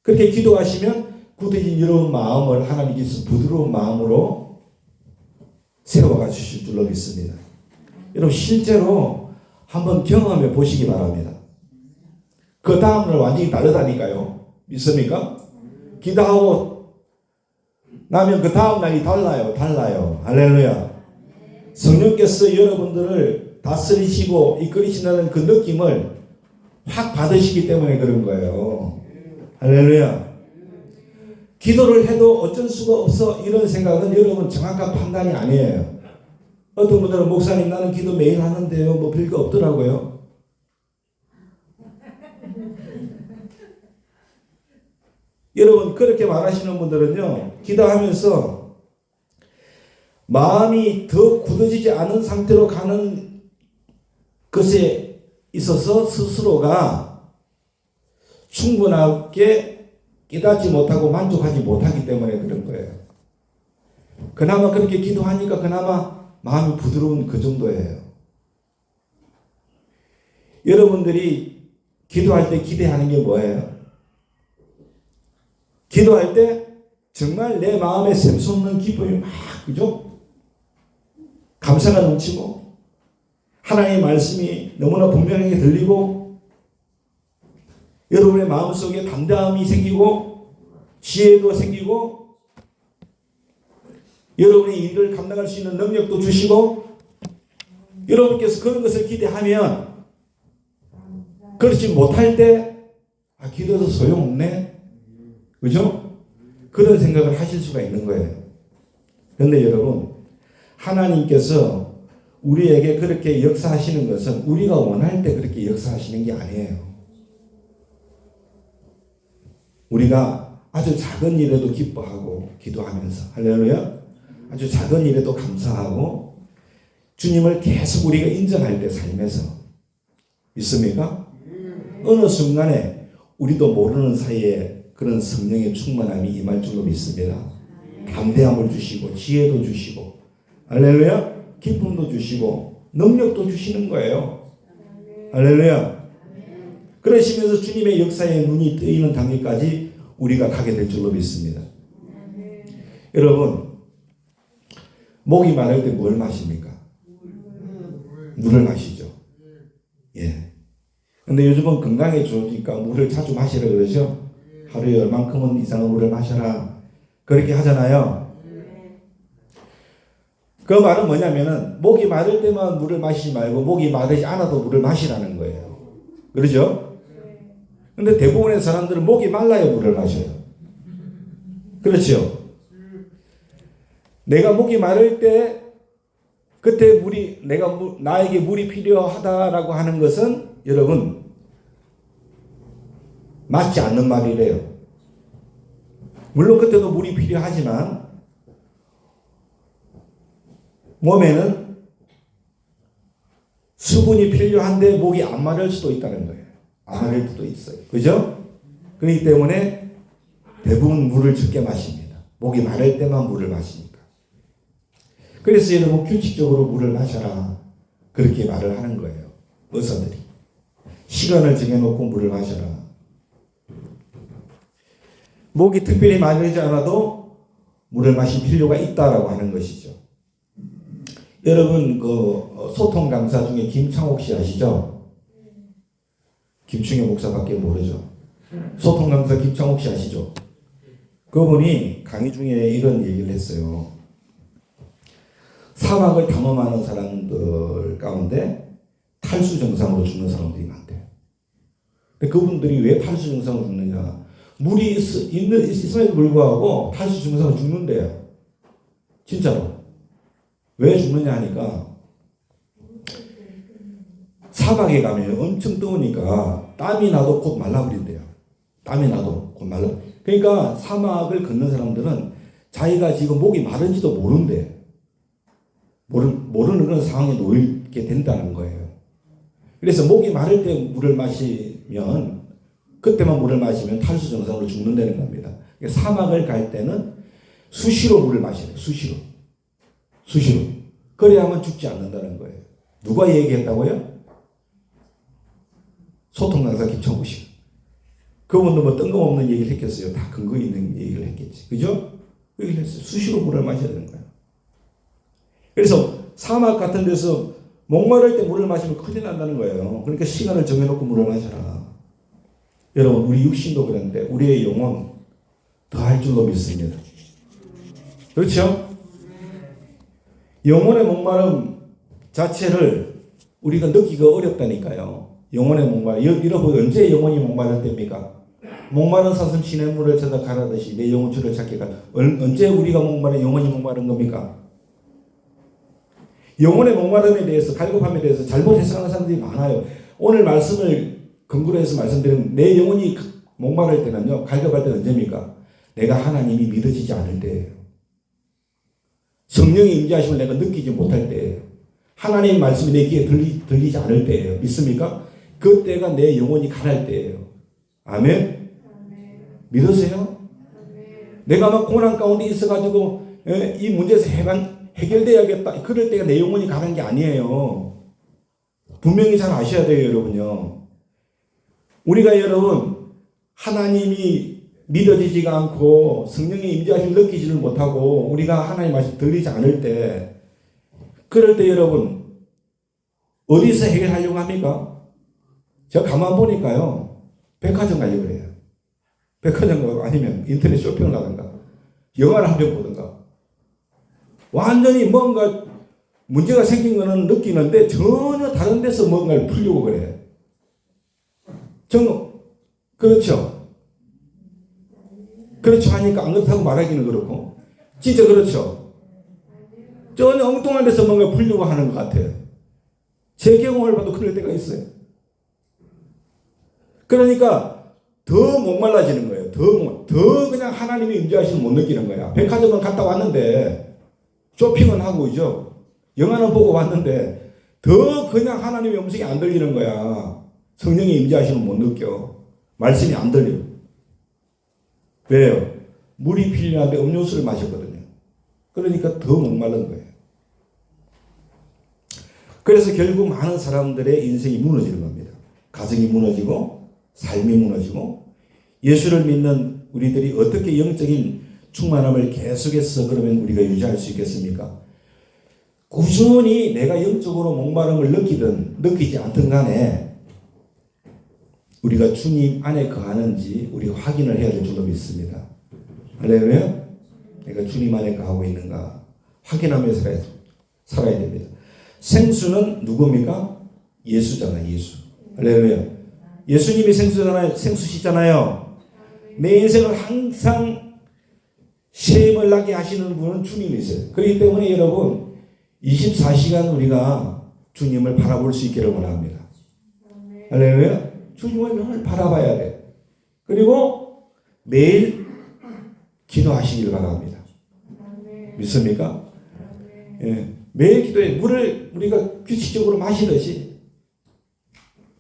그렇게 기도하시면 굳어진 이런 마음을 하나님께서 부드러운 마음으로 세워가 주실 줄로 믿습니다. 여러분 실제로 한번 경험해 보시기 바랍니다. 그 다음날 완전히 다르다니까요. 믿습니까? 기도하고 나면 그 다음날이 달라요. 할렐루야. 성령께서 여러분들을 다스리시고 이끌으신다는 그 느낌을 확 받으시기 때문에 그런 거예요. 할렐루야. 기도를 해도 어쩔 수가 없어, 이런 생각은 여러분 정확한 판단이 아니에요. 어떤 분들은 목사님 나는 기도 매일 하는데요, 뭐 별거 없더라고요. 여러분 그렇게 말하시는 분들은요, 기도하면서 마음이 더 굳어지지 않은 상태로 가는 것에 있어서 스스로가 충분하게 깨닫지 못하고 만족하지 못하기 때문에 그런 거예요. 그나마 그렇게 기도하니까 그나마 마음이 부드러운 그 정도예요. 여러분들이 기도할 때 기대하는 게 뭐예요? 기도할 때 정말 내 마음에 샘솟는 기쁨이 막, 그죠? 감사가 넘치고 하나님의 말씀이 너무나 분명하게 들리고 여러분의 마음속에 담대함이 생기고 지혜도 생기고 여러분의 일을 감당할 수 있는 능력도 주시고, 여러분께서 그런 것을 기대하면 그렇지 못할 때 기도해도 소용없네, 그죠? 그런 생각을 하실 수가 있는 거예요. 그런데 여러분 하나님께서 우리에게 그렇게 역사하시는 것은 우리가 원할 때 그렇게 역사하시는 게 아니에요. 우리가 아주 작은 일에도 기뻐하고 기도하면서, 할렐루야, 아주 작은 일에도 감사하고 주님을 계속 우리가 인정할 때 삶에서 믿습니까? 어느 순간에 우리도 모르는 사이에 그런 성령의 충만함이 임할 줄로 믿습니다. 담대함을 주시고 지혜도 주시고 할렐루야 기쁨도 주시고 능력도 주시는 거예요. 할렐루야. 그러시면서 주님의 역사에 눈이 뜨이는 단계까지 우리가 가게 될 줄로 믿습니다. 여러분 목이 마를 때 뭘 마십니까? 물을 마시죠. 예. 근데 요즘은 건강에 좋으니까 물을 자주 마시라 그러죠. 하루에 얼만큼은 이상의 물을 마셔라 그렇게 하잖아요. 그 말은 뭐냐면은 목이 마를 때만 물을 마시지 말고 목이 마르지 않아도 물을 마시라는 거예요. 그렇죠? 근데 대부분의 사람들은 목이 말라야 물을 마셔요. 그렇죠? 내가 목이 마를 때 그때 나에게 물이 필요하다라고 하는 것은 여러분 맞지 않는 말이래요. 물론 그때도 물이 필요하지만 몸에는 수분이 필요한데 목이 안 마를 수도 있다는 거예요. 안 마를 수도 있어요. 그죠? 그렇기 때문에 대부분 물을 적게 마십니다. 목이 마를 때만 물을 마시니까. 그래서 여러분 규칙적으로 물을 마셔라. 그렇게 말을 하는 거예요. 의사들이. 시간을 정해놓고 물을 마셔라. 목이 특별히 마르지 않아도 물을 마실 필요가 있다라고 하는 것이죠. 여러분 그 소통 강사 중에 김창옥 씨 아시죠? 김충현 목사밖에 모르죠. 소통 강사 김창옥 씨 아시죠? 그분이 강의 중에 이런 얘기를 했어요. 사막을 탐험하는 사람들 가운데 탈수 증상으로 죽는 사람들이 많대요. 근데 그분들이 왜 탈수 증상으로 죽느냐? 물이 있음에도 불구하고 탈수 증상으로 죽는데요. 진짜로. 왜 죽느냐 하니까 사막에 가면 엄청 더우니까 땀이 나도 곧 말라버린대요. 땀이 나도 곧 말라. 그러니까 사막을 걷는 사람들은 자기가 지금 목이 마른지도 모른대. 모르는 그런 상황에 놓이게 된다는 거예요. 그래서 목이 마를 때 물을 마시면 그때만 물을 마시면 탈수 증상으로 죽는다는 겁니다. 그러니까 사막을 갈 때는 수시로 물을 마셔야 돼요. 수시로. 그래야만 죽지 않는다는 거예요. 누가 얘기했다고요? 소통 강사 김창구 씨. 그분도 뭐 뜬금없는 얘기를 했겠어요. 다 근거 있는 얘기를 했겠지. 그죠? 얘기를 했어요. 수시로 물을 마셔야 되는 거예요. 그래서 사막 같은 데서 목마를 때 물을 마시면 큰일 난다는 거예요. 그러니까 시간을 정해놓고 물을 마셔라. 여러분 우리 육신도 그런데 우리의 영혼 더 할 줄로 믿습니다. 그렇죠? 영혼의 목마름 자체를 우리가 느끼기가 어렵다니까요. 영혼의 목마름. 여러분 언제 영혼이 목마를 때입니까? 목마른 사슴 시냇물을 찾아 가라듯이 내 영혼 주를 찾게 가. 언제 우리가 영혼이 목마른 겁니까? 영혼의 목마름에 대해서 갈급함에 대해서 잘못 해석하는 사람들이 많아요. 오늘 말씀을 근거로 해서 말씀드리면 내 영혼이 목마를 때는요. 갈급할 때는 언제입니까? 내가 하나님이 믿어지지 않을 때예요. 성령의 임재하심을 내가 느끼지 못할 때예요. 하나님의 말씀이 내 귀에 들리지 않을 때예요. 믿습니까? 그때가 내 영혼이 가랄 때예요. 아멘? 믿으세요? 내가 막 고난 가운데 있어가지고 이 문제에서 해결돼야겠다. 그럴 때가 내 영혼이 가는 게 아니에요. 분명히 잘 아셔야 돼요, 여러분요. 우리가 여러분 하나님이 믿어지지가 않고 성령의 임재하심을 느끼지를 못하고 우리가 하나님 말씀 들리지 않을 때 그럴 때 여러분 어디서 해결하려고 합니까? 제가 가만 보니까요. 백화점 가려고 그래요. 백화점 가고 아니면 인터넷 쇼핑을 하든가 영화를 한 편 보든가 완전히 뭔가 문제가 생긴 거는 느끼는데 전혀 다른 데서 뭔가를 풀려고 그래요. 그렇죠. 그렇죠 하니까 안 그렇다고 말하기는 그렇고 진짜 그렇죠. 전혀 엉뚱한 데서 뭔가 풀려고 하는 것 같아요. 제 경험을 봐도 그럴 때가 있어요. 그러니까 더 목말라지는 거예요. 더 그냥 하나님의 임재하심을 못 느끼는 거야. 백화점은 갔다 왔는데 쇼핑은 하고 있죠. 영화는 보고 왔는데 더 그냥 하나님의 음성이 안 들리는 거야. 성령이 임재하시면 못 느껴. 말씀이 안 들려. 왜요? 물이 필요한데 음료수를 마셨거든요. 그러니까 더 목마른 거예요. 그래서 결국 많은 사람들의 인생이 무너지는 겁니다. 가정이 무너지고 삶이 무너지고 예수를 믿는 우리들이 어떻게 영적인 충만함을 계속해서 그러면 우리가 유지할 수 있겠습니까? 꾸준히 내가 영적으로 목마름을 느끼든 느끼지 않든 간에 우리가 주님 안에 거하는지 우리가 확인을 해야 될 줄로 믿습니다. 할렐루야. 내가 주님 안에 거하고 있는가 확인하면서 살아야 됩니다. 생수는 누굽니까? 예수잖아요. 예수. 할렐루야. 예수님이 생수시잖아요. 내 인생을 항상 셈을 나게 하시는 분은 주님이세요. 그렇기 때문에 여러분 24시간 우리가 주님을 바라볼 수 있기를 원합니다. 할렐루야. 주님을 늘 바라봐야 돼. 그리고 매일 기도하시길 바랍니다. 믿습니까? 예. 매일 기도해. 물을 우리가 규칙적으로 마시듯이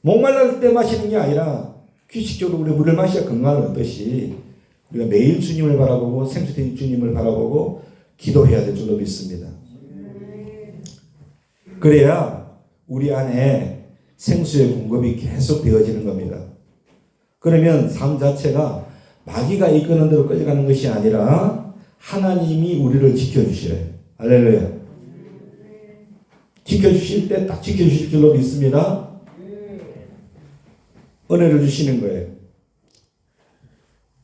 목말랄 때 마시는 게 아니라 규칙적으로 우리 물을 마셔야 건강을 얻듯이 우리가 매일 주님을 바라보고 생수된 주님을 바라보고 기도해야 될 줄로 믿습니다. 그래야 우리 안에 생수의 공급이 계속 되어지는 겁니다. 그러면 삶 자체가 마귀가 이끄는 대로 끌려가는 것이 아니라 하나님이 우리를 지켜주시래요. 할렐루야. 지켜주실 때 딱 지켜주실 줄로 믿습니다. 은혜를 주시는 거예요.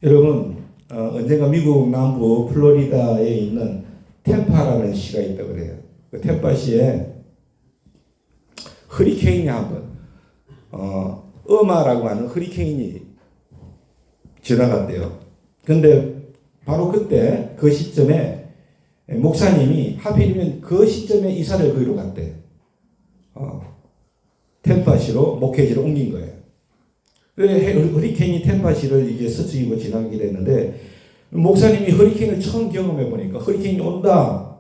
여러분 언젠가 미국 남부 플로리다에 있는 템파라는 시가 있다고 그래요. 그 템파시에 허리케인이 한번 어마라고 하는 허리케인이 지나갔대요. 근데 바로 그때 그 시점에 목사님이 하필이면 그 시점에 이사를 거기로 갔대. 템파시로 목회지로 옮긴 거예요. 허리케인이 템파시를 이제 스치고 지나가게 됐는데 목사님이 허리케인을 처음 경험해 보니까 허리케인이 온다.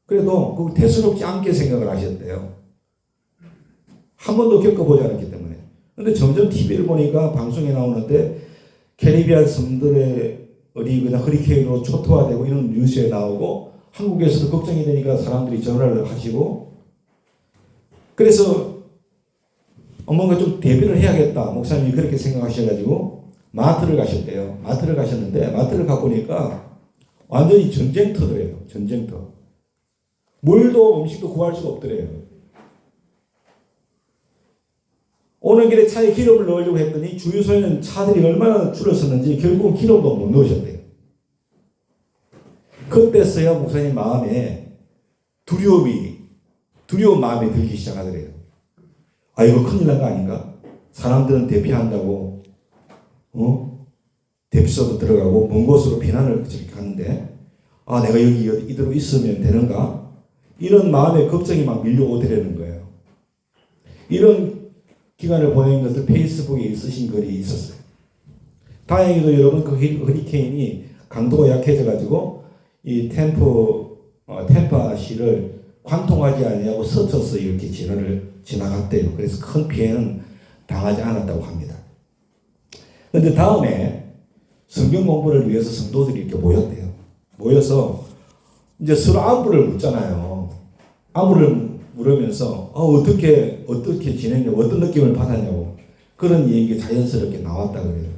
그래도 그 대수롭지 않게 생각을 하셨대요. 한 번도 겪어보지 않았기 때문에. 근데 점점 TV를 보니까 방송에 나오는데 캐리비안 섬들의 그냥 허리케인으로 초토화되고 이런 뉴스에 나오고 한국에서도 걱정이 되니까 사람들이 전화를 하시고 그래서 뭔가 좀 대비를 해야겠다. 목사님이 그렇게 생각하셔가지고 마트를 가셨대요. 마트를 가셨는데 마트를 가보니까 완전히 전쟁터더래요. 전쟁터. 물도 음식도 구할 수가 없더래요. 오는 길에 차에 기름을 넣으려고 했더니 주유소에는 차들이 얼마나 줄었었는지 결국은 기름도 못 넣으셨대요. 그때서야 목사님 마음에 두려운 마음이 들기 시작하더래요. 아, 이거 큰일 난 거 아닌가? 사람들은 대피한다고, 대피소도 들어가고, 먼 곳으로避難을 가는데, 아, 내가 여기 이대로 있으면 되는가? 이런 마음의 걱정이 막 밀려오더라는 거예요. 이런 기간을 보낸 것을 페이스북에 쓰신 글이 있었어요. 다행히도 여러분, 그 허리케인이 강도가 약해져가지고, 이 템파시를 관통하지 아니하고 스쳐서 이렇게 지나갔대요. 그래서 큰 피해는 당하지 않았다고 합니다. 그런데 다음에 성경 공부를 위해서 성도들이 이렇게 모였대요. 모여서 이제 서로 안부를 묻잖아요. 안부를 물으면서 어떻게 지냈냐고 어떤 느낌을 받았냐고 그런 얘기가 자연스럽게 나왔다 그래요.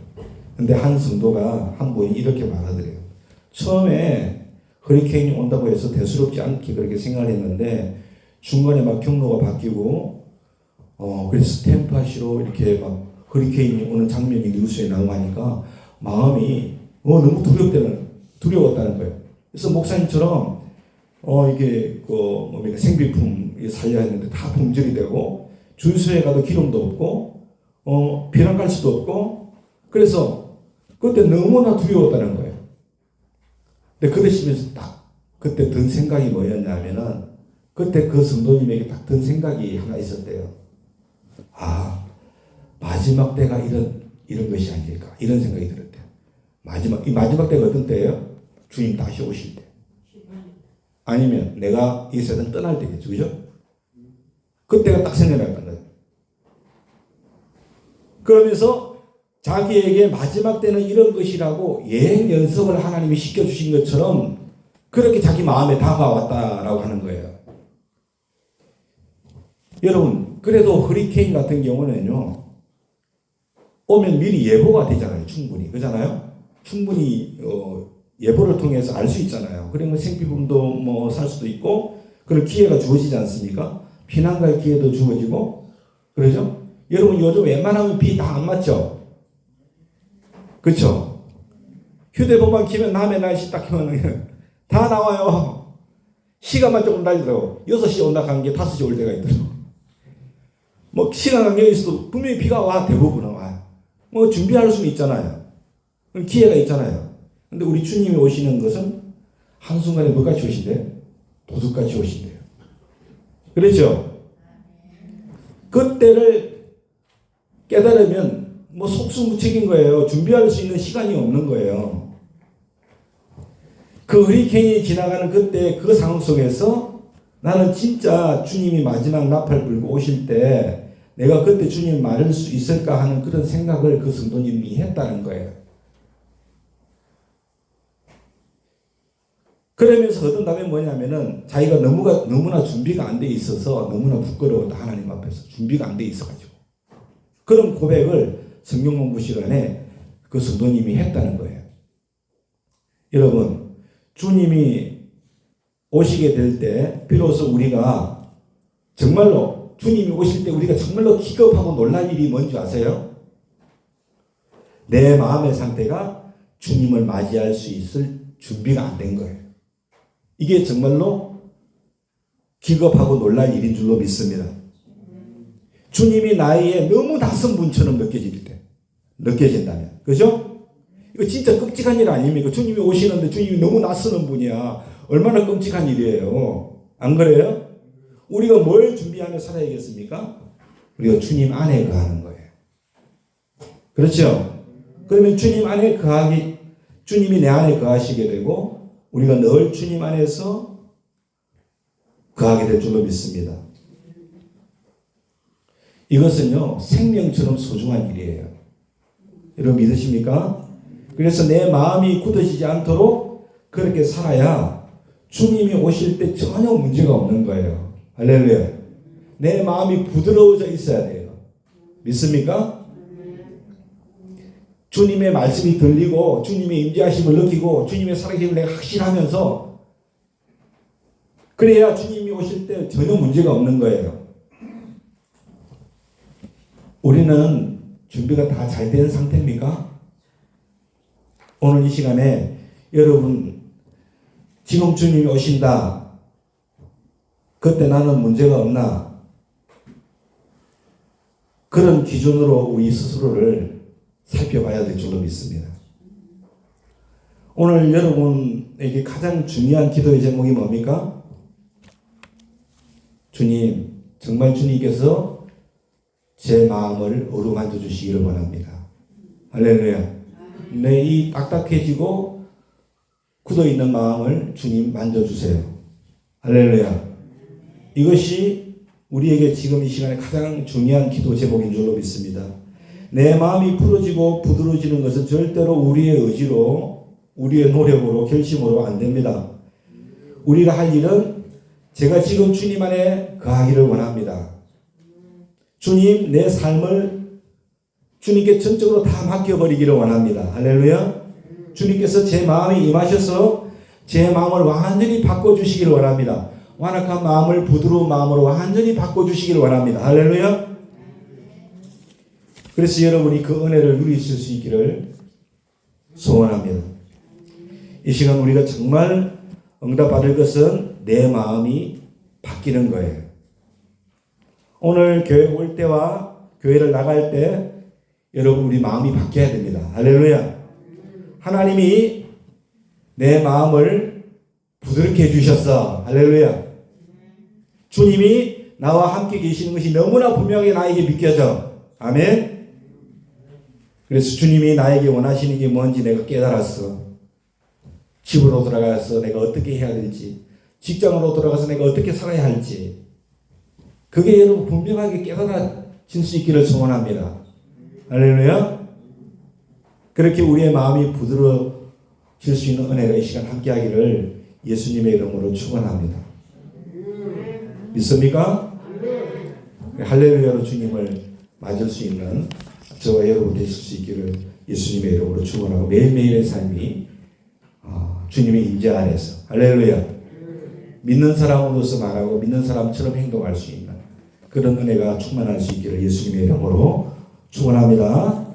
근데 한 성도가 한 분이 이렇게 말하더래요. 처음에 허리케인이 온다고 해서 대수롭지 않게 그렇게 생각했는데 중간에 막 경로가 바뀌고 그래서 템파시로 이렇게 막 허리케인이 오는 장면이 뉴스에 나오고 하니까 마음이 너무 두려웠다는 거예요. 그래서 목사님처럼 이게 뭡니까 생필품 살려야 했는데 다 품절이 되고 주유소에 가도 기름도 없고 비랑 갈 수도 없고 그래서 그때 너무나 두려웠다는 거예요. 근데 그 대신에서 딱 그때 든 생각이 뭐였냐면은 그때 그 성도님에게 딱 든 생각이 하나 있었대요. 아, 마지막 때가 이런 것이 아닐까 이런 생각이 들었대요. 이 마지막 때가 어떤 때예요? 주님 다시 오실 때. 아니면 내가 이 세상 떠날 때겠죠. 그죠? 그때가 딱 생겨났던 거예요. 그러면서 자기에게 마지막 때는 이런 것이라고 예행 연습을 하나님이 시켜주신 것처럼 그렇게 자기 마음에 다가왔다라고 하는 거예요. 여러분, 그래도 허리케인 같은 경우는요, 오면 미리 예보가 되잖아요. 충분히. 그렇잖아요? 충분히 예보를 통해서 알 수 있잖아요. 그러면 생피품도 뭐 살 수도 있고 그런 기회가 주어지지 않습니까? 피난 갈 기회도 주어지고 그러죠? 여러분 요즘 웬만하면 비 다 안 맞죠? 그렇죠? 휴대폰만 키면 남의 날씨 딱 키면 다 나와요. 시간만 조금 달리더라고. 6시 온다 간 게 5시 올 때가 있더라고. 뭐 시간 간격이 있어도 분명히 비가 와. 대부분은 와요. 뭐 준비할 수는 있잖아요. 기회가 있잖아요. 근데 우리 주님이 오시는 것은 한순간에 뭐같이 오신대요? 도둑같이 오신대요. 그렇죠? 그때를 깨달으면 뭐 속수무책인 거예요. 준비할 수 있는 시간이 없는 거예요. 그 허리케인이 지나가는 그때 그 상황 속에서 나는 진짜 주님이 마지막 나팔 불고 오실 때 내가 그때 주님 맞을 수 있을까 하는 그런 생각을 그 성도님이 했다는 거예요. 그러면서 얻은 답이 뭐냐면은 자기가 너무나 준비가 안 돼 있어서 너무나 부끄러웠다. 하나님 앞에서 준비가 안 돼 있어가지고 그런 고백을 성경 공부 시간에 그 성도님이 했다는 거예요. 여러분, 주님이 오시게 될 때 비로소 우리가 정말로 주님이 오실 때 우리가 정말로 기겁하고 놀랄 일이 뭔지 아세요? 내 마음의 상태가 주님을 맞이할 수 있을 준비가 안 된 거예요. 이게 정말로 기겁하고 놀랄 일인 줄로 믿습니다. 주님이 나에게 너무 낯선 분처럼 느껴진다면. 그죠? 이거 진짜 끔찍한 일 아닙니까? 주님이 오시는데 주님이 너무 낯서는 분이야. 얼마나 끔찍한 일이에요. 안 그래요? 우리가 뭘 준비하며 살아야겠습니까? 우리가 주님 안에 거하는 거예요. 그렇죠? 그러면 주님이 내 안에 거하시게 되고 우리가 늘 주님 안에서 거하게 될 줄로 믿습니다. 이것은요, 생명처럼 소중한 일이에요. 여러분 믿으십니까? 그래서 내 마음이 굳어지지 않도록 그렇게 살아야 주님이 오실 때 전혀 문제가 없는 거예요. 할렐루야. 내 마음이 부드러워져 있어야 돼요. 믿습니까? 주님의 말씀이 들리고 주님의 임재하심을 느끼고 주님의 살아계심을 내가 확신하면서 그래야 주님이 오실 때 전혀 문제가 없는 거예요. 우리는 준비가 다 잘 된 상태입니까? 오늘 이 시간에 여러분 지금 주님이 오신다. 그때 나는 문제가 없나? 그런 기준으로 우리 스스로를 살펴봐야 될 줄로 믿습니다. 오늘 여러분에게 가장 중요한 기도의 제목이 뭡니까? 주님, 정말 주님께서 제 마음을 어루만져 주시기를 원합니다. 할렐루야. 내 이 딱딱해지고 굳어있는 마음을 주님 만져주세요. 할렐루야. 이것이 우리에게 지금 이 시간에 가장 중요한 기도 제목인 줄로 믿습니다. 내 마음이 풀어지고 부드러워지는 것은 절대로 우리의 의지로, 우리의 노력으로, 결심으로 안 됩니다. 우리가 할 일은 제가 지금 주님 안에 거하기를 원합니다. 주님, 내 삶을 주님께 전적으로 다 맡겨버리기를 원합니다. 할렐루야. 주님께서 제 마음에 임하셔서 제 마음을 완전히 바꿔주시기를 원합니다. 완악한 마음을 부드러운 마음으로 완전히 바꿔주시기를 원합니다. 할렐루야. 그래서 여러분이 그 은혜를 누리실 수 있기를 소원합니다. 이 시간 우리가 정말 응답받을 것은 내 마음이 바뀌는 거예요. 오늘 교회 올 때와 교회를 나갈 때 여러분 우리 마음이 바뀌어야 됩니다. 할렐루야. 하나님이 내 마음을 부드럽게 해주셨어. 할렐루야. 주님이 나와 함께 계시는 것이 너무나 분명하게 나에게 믿겨져. 아멘. 그래서 주님이 나에게 원하시는 게 뭔지 내가 깨달았어. 집으로 돌아가서 내가 어떻게 해야 될지 직장으로 돌아가서 내가 어떻게 살아야 할지 그게 여러분 분명하게 깨달아질 수 있기를 소원합니다. 할렐루야. 그렇게 우리의 마음이 부드러워질 수 있는 은혜가 이 시간 함께하기를 예수님의 이름으로 축원합니다. 믿습니까? 할렐루야로 주님을 맞을 수 있는 저와 여러분 되실 수 있기를 예수님의 이름으로 축원하고 매일매일의 삶이 주님의 임재 안에서 할렐루야 믿는 사람으로서 말하고 믿는 사람처럼 행동할 수 있는 그런 은혜가 충만할 수 있기를 예수님의 이름으로 축원합니다.